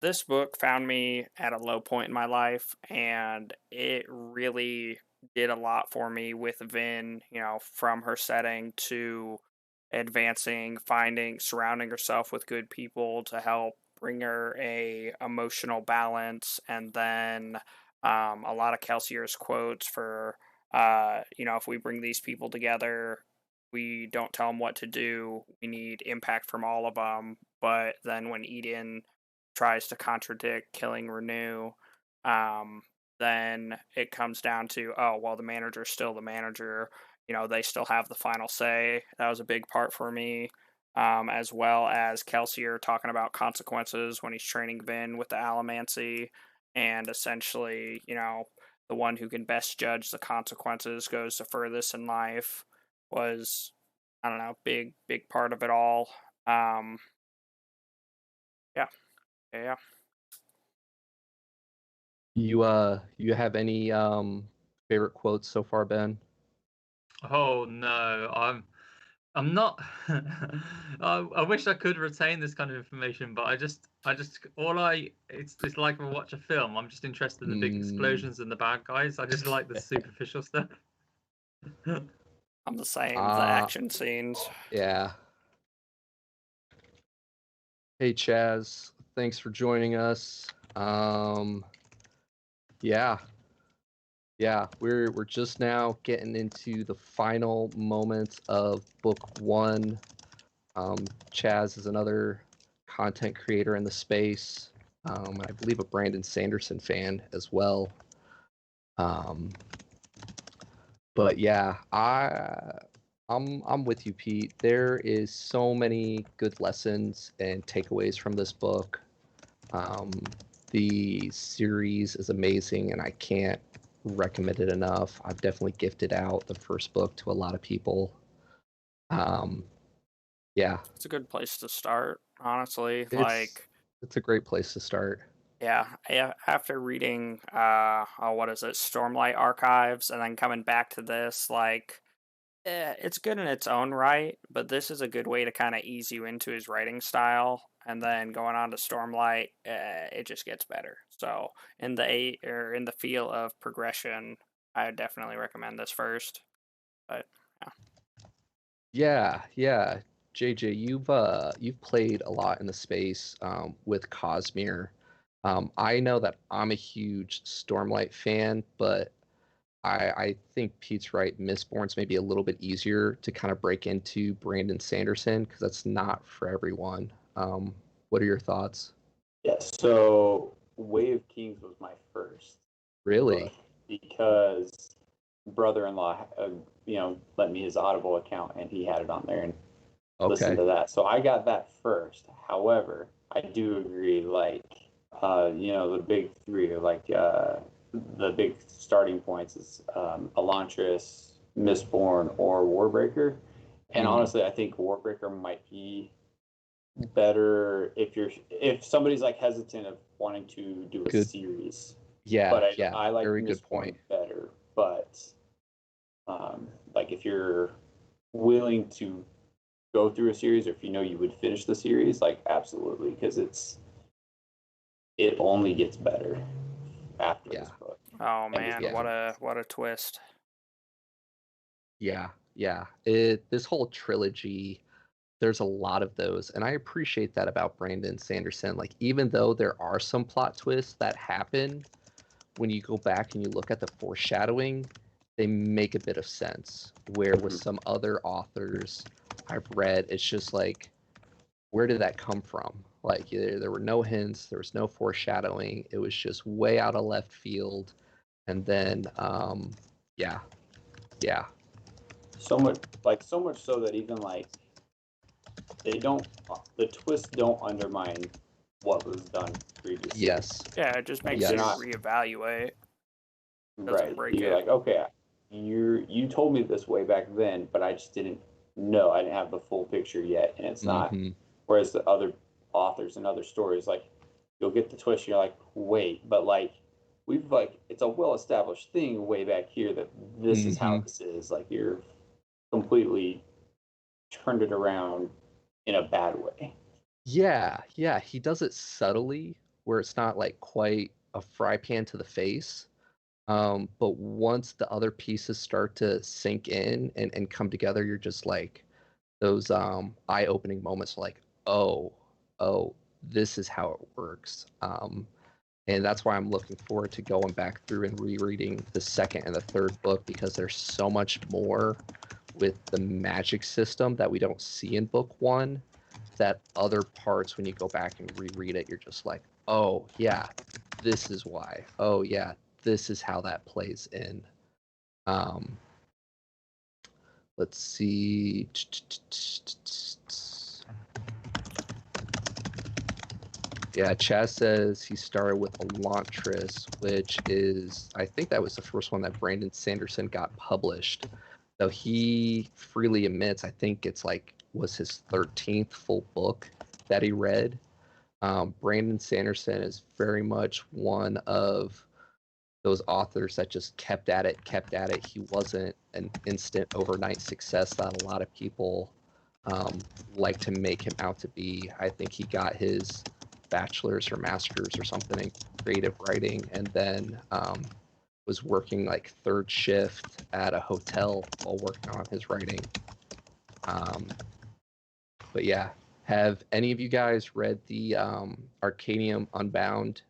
This book found me at a low point in my life, and it really did a lot for me with Vin, from her setting to advancing, surrounding herself with good people to help bring her a emotional balance, and then a lot of Kelsier's quotes for, if we bring these people together, we don't tell them what to do. We need impact from all of them. But then when Eden tries to contradict killing Renew, then it comes down to, oh, well, the manager's still the manager. They still have the final say. That was a big part for me, as well as Kelsier talking about consequences when he's training Vin with the Allomancy, and essentially, the one who can best judge the consequences goes the furthest in life was, I don't know, big part of it all. Yeah. You have any favorite quotes so far, Ben? Oh no, I'm not. I wish I could retain this kind of information, but I just it's like I watch a film. I'm just interested in the big explosions and the bad guys. I just like the superficial stuff. I'm the same. The action scenes. Yeah. Hey Chaz, thanks for joining us. Yeah, we're just now getting into the final moments of book 1. Chaz is another content creator in the space. I believe a Brandon Sanderson fan as well. But yeah, I'm with you, Pete. There is so many good lessons and takeaways from this book. The series is amazing, and I can't recommend it enough. I've definitely gifted out the first book to a lot of people. Yeah, it's a good place to start, honestly. It's a great place to start. Yeah, after reading what is it, Stormlight Archives, and then coming back to this, it's good in its own right, but this is a good way to kind of ease you into his writing style, and then going on to Stormlight, it just gets better. So in the feel of progression, I definitely recommend this first. But yeah. Yeah, yeah. JJ, you've played a lot in the space with Cosmere. I know that I'm a huge Stormlight fan, but I think Pete's right. Mistborn's maybe a little bit easier to kind of break into Brandon Sanderson because that's not for everyone. What are your thoughts? Yes. So Way of Kings was my first Really? book because brother-in-law, lent me his Audible account and he had it on there and listened to that. So I got that first. However, I do agree, like, the big three are like the big starting points is Elantris, Mistborn, or Warbreaker. And honestly, I think Warbreaker might be better if somebody's like hesitant of wanting to do a series. Yeah, but yeah, I like very Mistborn good point. better. But like if you're willing to go through a series, or if you know you would finish the series, like absolutely, because it only gets better after this book. Oh man, what a twist. Yeah, yeah. This whole trilogy, there's a lot of those, and I appreciate that about Brandon Sanderson. Like, even though there are some plot twists that happen, when you go back and you look at the foreshadowing, they make a bit of sense. Where with some other authors I've read, it's just like, where did that come from? Like, there were no hints, there was no foreshadowing. It was just way out of left field. And then, yeah. So much so that even like the twists don't undermine what was done previously. Yes. Yeah, it just makes you reevaluate. Right. You're like, okay, you told me this way back then, but I just didn't know. I didn't have the full picture yet, and it's not. Whereas the other authors and other stories, like you'll get the twist, you're like, wait, but like it's a well established thing way back here that this is how this is. Like you're completely turned it around in a bad way. Yeah, he does it subtly where it's not like quite a fry pan to the face. But once the other pieces start to sink in and come together, you're just like those eye-opening moments like, oh, this is how it works. And that's why I'm looking forward to going back through and rereading the second and the third book, because there's so much more with the magic system that we don't see in book one, that other parts, when you go back and reread it, you're just like, oh yeah, this is why. Oh yeah, this is how that plays in. Let's see. Yeah, Chaz says he started with Elantris, which is, I think that was the first one that Brandon Sanderson got published. Though he freely admits, I think it's like, was his 13th full book that he read. Brandon Sanderson is very much one of those authors that just kept at it. He wasn't an instant overnight success that a lot of people like to make him out to be. I think he got his bachelor's or master's or something in creative writing, and then was working like third shift at a hotel while working on his writing. But yeah, have any of you guys read the Arcanium Unbound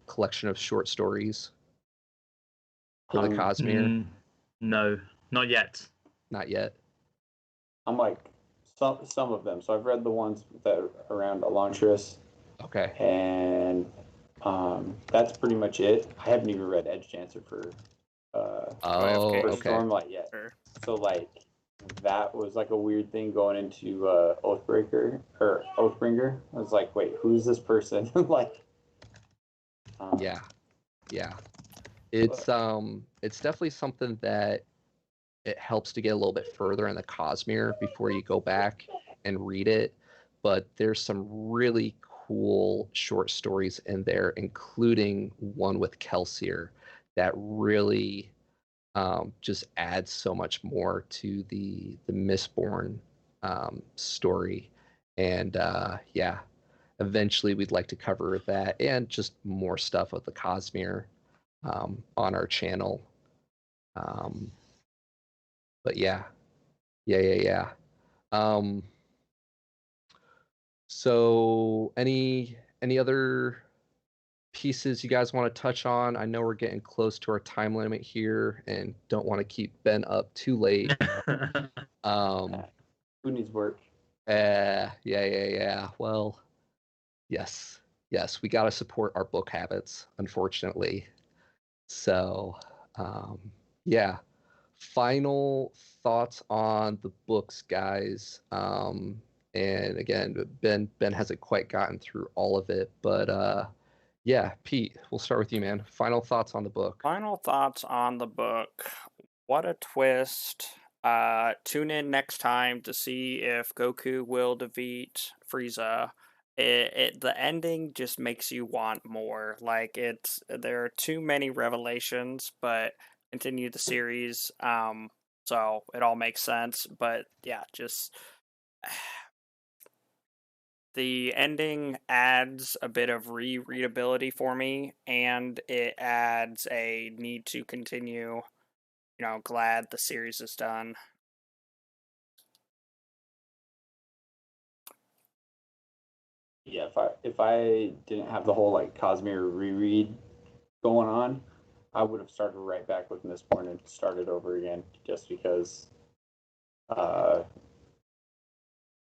collection of short stories for the Cosmere? No, not yet. Not yet. I'm like some of them. So I've read the ones that are around Elantris. Okay. And that's pretty much it. I haven't even read Edge Dancer for Stormlight yet. So like that was like a weird thing going into Oathbringer. I was like, wait, who's this person? like yeah. It's definitely something that it helps to get a little bit further in the Cosmere before you go back and read it. But there's some really cool short stories in there, including one with Kelsier, that really just adds so much more to the Mistborn story. And yeah, eventually we'd like to cover that and just more stuff with the Cosmere on our channel. But yeah, Yeah. So any other pieces you guys want to touch on? I know we're getting close to our time limit here and don't want to keep Ben up too late. Who needs work? Yeah. Well, yes, we got to support our book habits, unfortunately. So, yeah. Final thoughts on the books, guys. And again, Ben hasn't quite gotten through all of it, but yeah, Pete, we'll start with you, man. Final thoughts on the book. Final thoughts on the book. What a twist. Tune in next time to see if Goku will defeat Frieza. The ending just makes you want more. Like, there are too many revelations, but continue the series. So it all makes sense. But yeah, just the ending adds a bit of rereadability for me, and it adds a need to continue. Glad the series is done. Yeah, if I didn't have the whole like Cosmere reread going on, I would have started right back with Mistborn and started over again, just because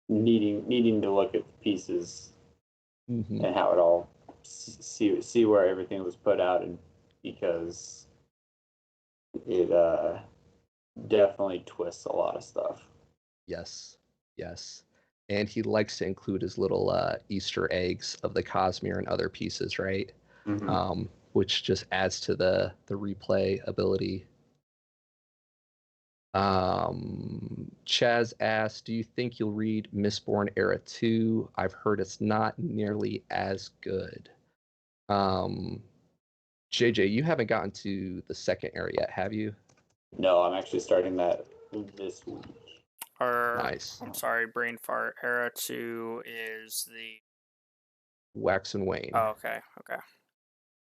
needing to look at the pieces and how it all see where everything was put out, and because it definitely twists a lot of stuff. Yes. And he likes to include his little Easter eggs of the Cosmere and other pieces, right? Mm-hmm. Which just adds to the replay ability. Chaz asks, do you think you'll read Mistborn Era 2? I've heard it's not nearly as good. JJ, you haven't gotten to the second era yet, have you? No, I'm actually starting that this week. Nice. I'm sorry, brain fart. Era 2 is the Wax and Wane. Oh, okay.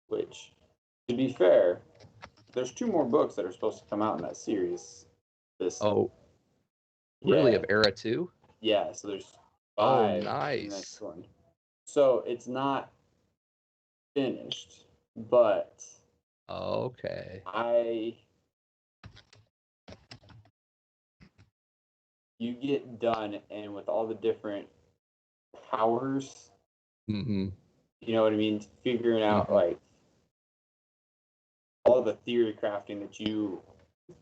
Which, to be fair, there's 2 more books that are supposed to come out in that series. Really? Yeah. Of Era 2? Yeah, so there's 5 in the nice. next one. So it's not finished, but okay. You get done, and with all the different powers, you know what I mean? Figuring out like all the theory crafting that you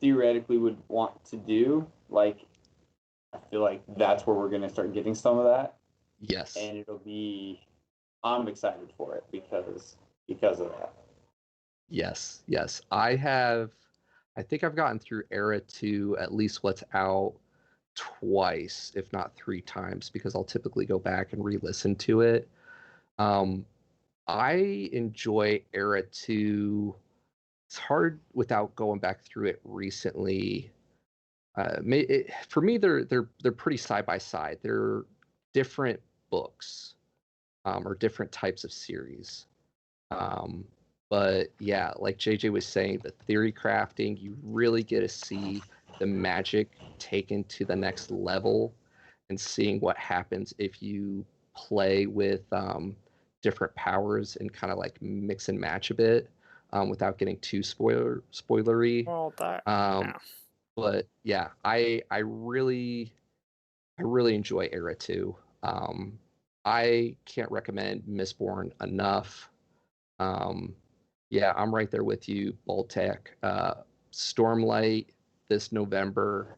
theoretically would want to do, like I feel like that's where we're gonna start getting some of that. Yes. And I'm excited for it because of that. Yes. I think I've gotten through Era 2, at least what's out, twice, if not 3 times, because I'll typically go back and re-listen to it. I enjoy Era 2. It's hard without going back through it recently. For me, they're pretty side by side. They're different books, or different types of series. But yeah, like JJ was saying, the theory crafting, you really get to see the magic taken to the next level, and seeing what happens if you play with different powers and kind of like mix and match a bit, without getting too spoilery. Well, But yeah, I really enjoy Era 2. I can't recommend Mistborn enough. Yeah, I'm right there with you, Boltec. Stormlight this November.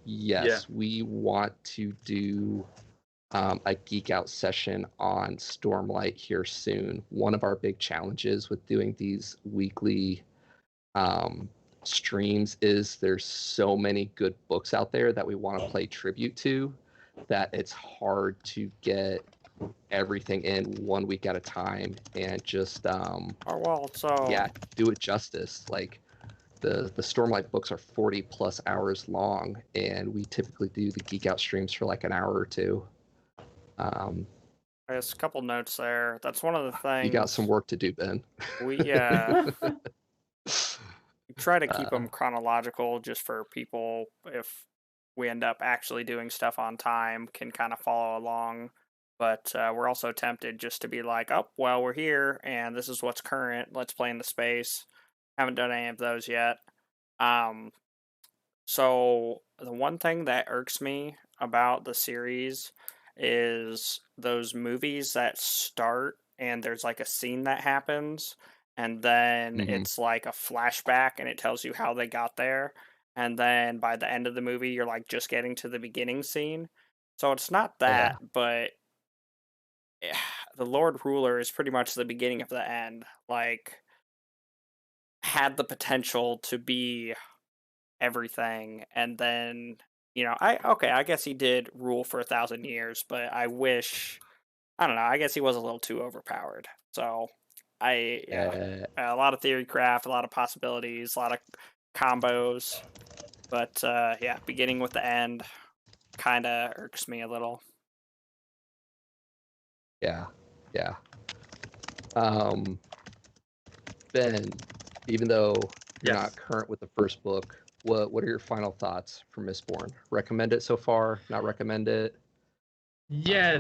Yes, we want to do a Geek Out session on Stormlight here soon. One of our big challenges with doing these weekly streams is there's so many good books out there that we want to play tribute to, that it's hard to get everything in 1 week at a time and just do it justice. Like the Stormlight books are 40 plus hours long, and we typically do the Geek Out streams for like an hour or 2. There's a couple notes there. That's one of the things. You got some work to do, Ben. We try to keep them chronological, just for people if we end up actually doing stuff on time, can kind of follow along. But we're also tempted just to be like, oh, well, we're here, and this is what's current. Let's play in the space. Haven't done any of those yet. So the one thing that irks me about the series is those movies that start and there's like a scene that happens, and then it's like a flashback and it tells you how they got there. And then by the end of the movie, you're like just getting to the beginning scene. So it's not that, but the Lord Ruler is pretty much the beginning of the end. Like, had the potential to be everything, and then I guess he did rule for 1,000 years, but I don't know, I guess he was a little too overpowered. So a lot of theory craft, a lot of possibilities, a lot of combos, but beginning with the end kind of irks me a little. Yeah. Ben, even though you're not current with the first book, what are your final thoughts for Mistborn? Recommend it so far? Not recommend it? Yeah,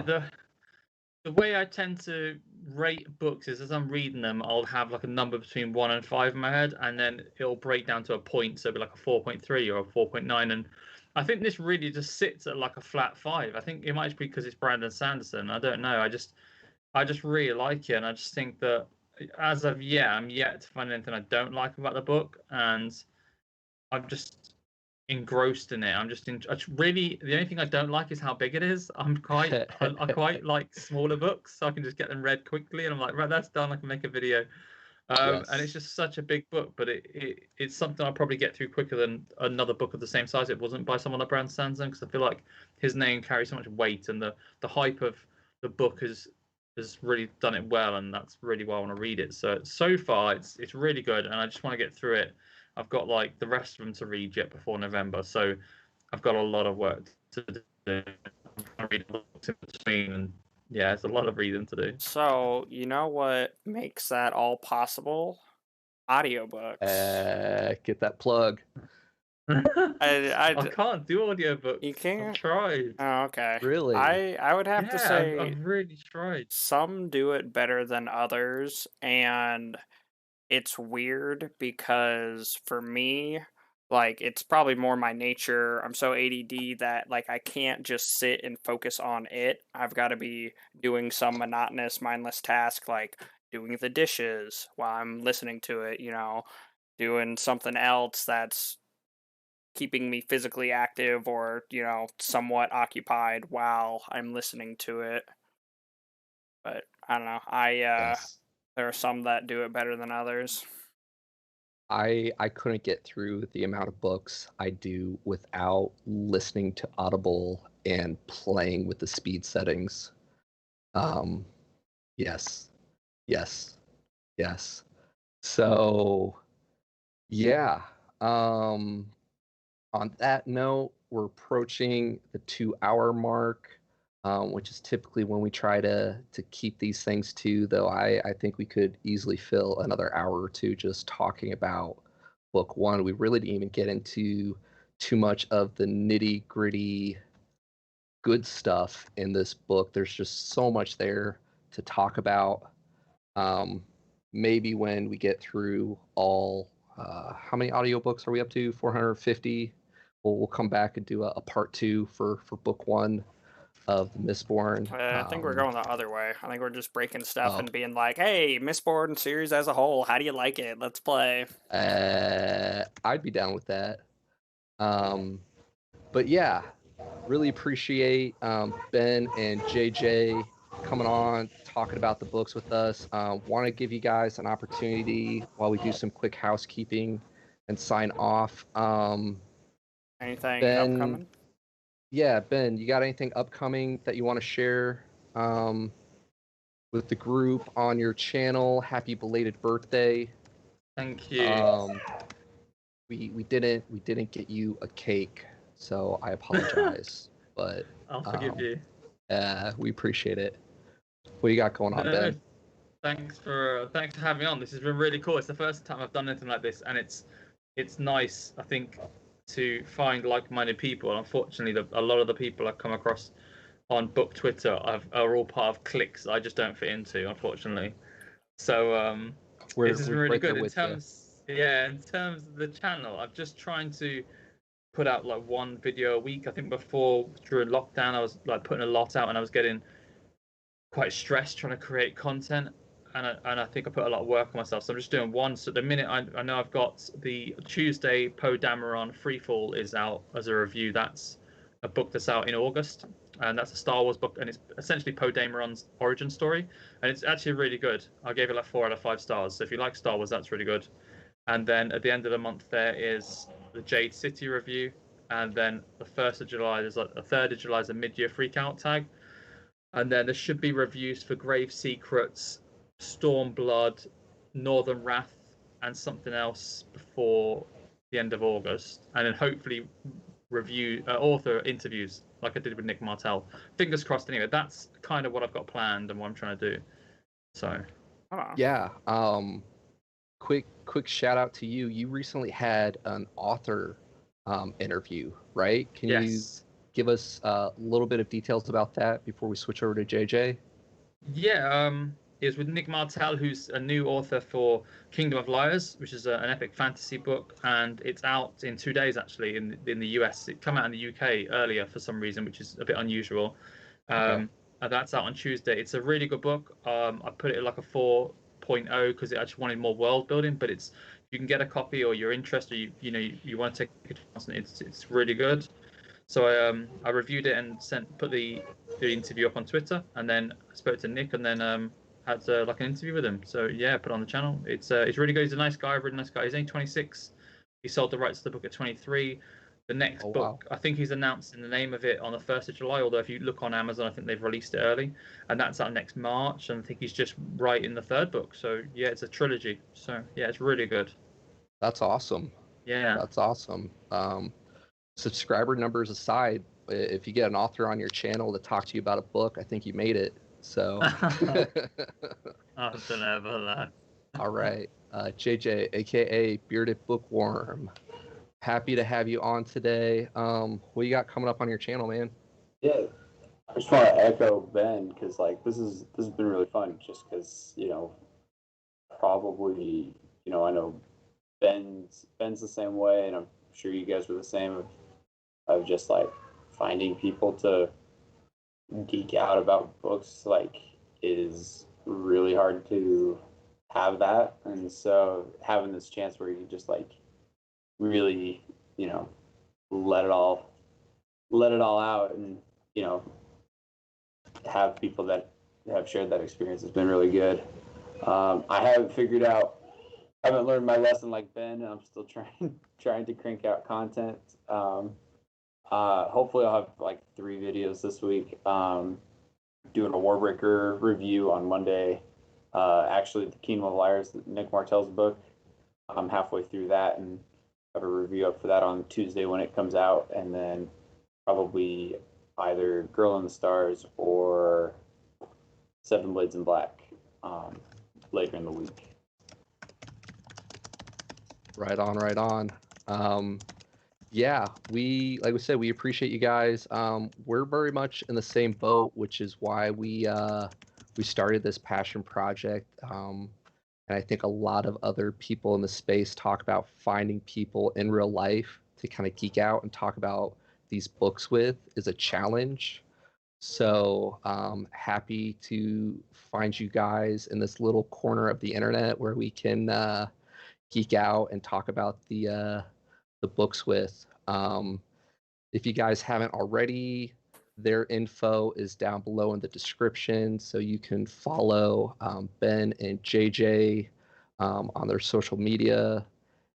the way I tend to rate books is as I'm reading them, I'll have like a number between 1 and 5 in my head, and then it'll break down to a point, so it'll be like a 4.3 or a 4.9. And I think this really just sits at like a flat 5. I think it might be because it's Brandon Sanderson. I don't know. I just really like it, and I just think that as of I'm yet to find anything I don't like about the book, and I'm just engrossed in it. Really, the only thing I don't like is how big it is. I quite like smaller books, so I can just get them read quickly, and I'm like, right, that's done. I can make a video. And it's just such a big book, but it's something I'll probably get through quicker than another book of the same size. It wasn't by someone like Brandon Sanderson, because I feel like his name carries so much weight, and the hype of the book has really done it well, and that's really why I want to read it. So far, it's really good, and I just want to get through it. I've got like the rest of them to read yet before November, so I've got a lot of work to do. I read books in between, and it's a lot of reading to do. So you know what makes that all possible? Audiobooks. Get that plug. I can't do audiobooks. You can't? I've tried. Oh, okay. Really? I would have to say I've really tried. some do it better than others, and it's weird because for me, like, it's probably more my nature. I'm so ADD that like I can't just sit and focus on it. I've got to be doing some monotonous, mindless task like doing the dishes while I'm listening to it, doing something else that's keeping me physically active or, somewhat occupied while I'm listening to it. But I don't know. There are some that do it better than others. I couldn't get through the amount of books I do without listening to Audible and playing with the speed settings. Yes. So, yeah. On that note, we're approaching the 2-hour mark, which is typically when we try to keep these things to, though I think we could easily fill another hour or two just talking about book one. We really didn't even get into too much of the nitty-gritty good stuff in this book. There's just so much there to talk about. Maybe when we get through all, how many audiobooks are we up to? 450. We'll come back and do a part 2 for book 1 of Mistborn. I think we're going the other way. I think we're just breaking stuff and being like, hey, Mistborn series as a whole, how do you like it? Let's play. I'd be down with that. But yeah, really appreciate Ben and JJ coming on, talking about the books with us. Want to give you guys an opportunity while we do some quick housekeeping and sign off. Anything Ben, upcoming? Yeah, Ben, you got anything upcoming that you want to share with the group on your channel? Happy belated birthday. Thank you. We didn't get you a cake, so I apologize. But I'll forgive you. We appreciate it. What do you got going on, Ben? Thanks for having me on. This has been really cool. It's the first time I've done anything like this, and it's nice, I think, to find like-minded people. Unfortunately, a lot of the people I come across on book Twitter are all part of cliques I just don't fit into, unfortunately. So this has been really right good there in with you. terms, in terms of the channel. I'm just trying to put out like one video a week. I think before during lockdown, I was like putting a lot out, and I was getting quite stressed trying to create content. And I think I put a lot of work on myself. So I'm just doing one. So at the minute, I know I've got the Tuesday Poe Dameron Freefall is out as a review. That's a book that's out in August, and that's a Star Wars book, and it's essentially Poe Dameron's origin story, and it's actually really good. I gave it like 4 out of 5 stars. So if you like Star Wars, that's really good. And then at the end of the month, there is the Jade City review, and then the 1st of July, there's like the 3rd of July is a mid-year freakout tag, and then there should be reviews for Grave Secrets, Stormblood, Northern Wrath, and something else before the end of August, and then hopefully review author interviews like I did with Nick Martell. Fingers crossed. Anyway, that's kind of what I've got planned and what I'm trying to do. So yeah, quick shout out to you. You recently had an author interview, right? Can you give us a little bit of details about that before we switch over to JJ? Yeah, it was with Nick Martell, who's a new author for Kingdom of Liars, which is an epic fantasy book, and it's out in 2 days actually in the US. It came out in the UK earlier for some reason, which is a bit unusual. And that's out on Tuesday. It's a really good book. I put it at like a 4.0 because it actually wanted more world building, but it's, you can get a copy or you're interested, you want to take a chance, and it's really good. So I reviewed it and put the interview up on Twitter, and then I spoke to Nick, and then had like an interview with him. So yeah, put it on the channel. It's really good. He's a nice guy, really nice guy. He's only 26. He sold the rights to the book at 23. The next book, wow. I think he's announcing the name of it on the 1st of July. Although if you look on Amazon, I think they've released it early, and that's out next March. And I think he's just writing the 3rd book. So yeah, it's a trilogy. So yeah, it's really good. That's awesome. Yeah, that's awesome. Subscriber numbers aside, if you get an author on your channel to talk to you about a book, I think you made it. So I've never that. All right, JJ, aka Bearded Bookworm, happy to have you on today. What you got coming up on your channel, man? Yeah, I just want to echo Ben, because like this has been really fun, just because probably I know Ben's the same way, and I'm sure you guys were the same of just like finding people to geek out about books like is really hard to have that. And so having this chance where you just like really let it all out, and have people that have shared that experience has been really good. I haven't learned my lesson like Ben, and I'm still trying to crank out content. Hopefully I'll have like 3 videos this week. Doing a Warbreaker review on Monday. Actually, the Kingdom of Liars, Nick Martell's book. I'm halfway through that, and have a review up for that on Tuesday when it comes out, and then probably either Girl in the Stars or Seven Blades in Black later in the week. Right on. Yeah, like we said, we appreciate you guys. We're very much in the same boat, which is why we started this passion project. And I think a lot of other people in the space talk about finding people in real life to kind of geek out and talk about these books with is a challenge. So happy to find you guys in this little corner of the internet where we can geek out and talk about the books with. If you guys haven't already, their info is down below in the description, so you can follow Ben and JJ on their social media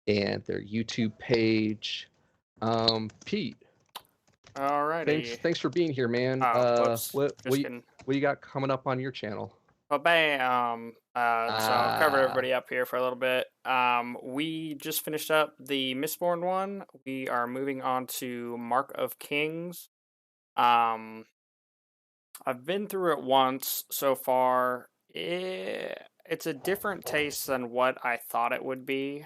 and their YouTube page. Pete, alrighty. Thanks for being here, man. What you got coming up on your channel? Well, bam. So I'll cover everybody up here for a little bit. We just finished up the Mistborn one. We are moving on to Mark of Kings. I've been through it once so far. It's a different taste than what I thought it would be.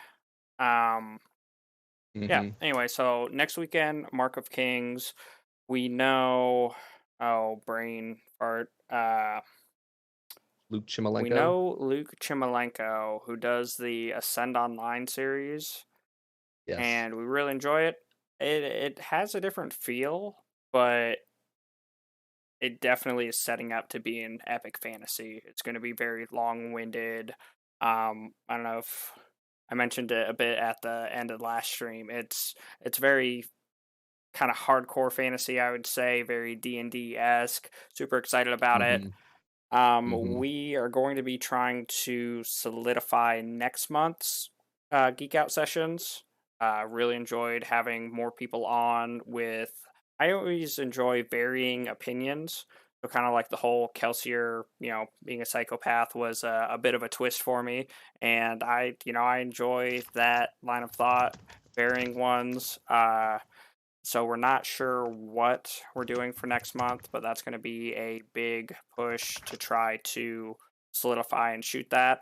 Yeah. Anyway, so next weekend, Mark of Kings. We know. Oh, brain fart. Luke Chimalenko. We know Luke Chimalenko, who does the Ascend Online series. Yes. And we really enjoy it. It has a different feel, but it definitely is setting up to be an epic fantasy. It's going to be very long-winded. I don't know if I mentioned it a bit at the end of the last stream. It's very kind of hardcore fantasy, I would say, very D&D-esque. Super excited about it. We are going to be trying to solidify next month's Geek Out sessions. Really enjoyed having more people on with. I always enjoy varying opinions. So kind of like the whole Kelsier, being a psychopath was a bit of a twist for me, and I enjoy that line of thought, varying ones. So we're not sure what we're doing for next month, but that's going to be a big push to try to solidify and shoot that.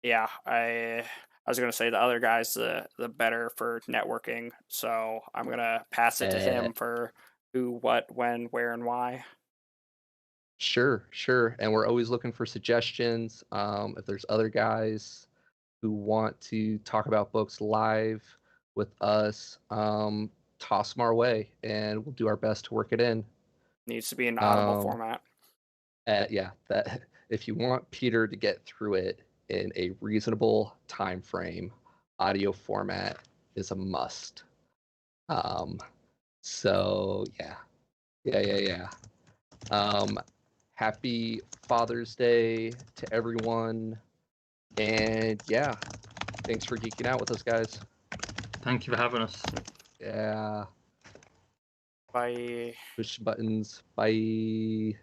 Yeah, I was going to say the other guy's the better for networking, so I'm going to pass it to him for who, what, when, where, and why. Sure. And we're always looking for suggestions. If there's other guys who want to talk about books live with us, toss them our way, and we'll do our best to work it in. Needs to be an audible format. Yeah, that if you want Peter to get through it in a reasonable time frame, audio format is a must. So yeah. Happy Father's Day to everyone, and yeah, thanks for geeking out with us, guys. Thank you for having us. Yeah. Bye. Push buttons. Bye.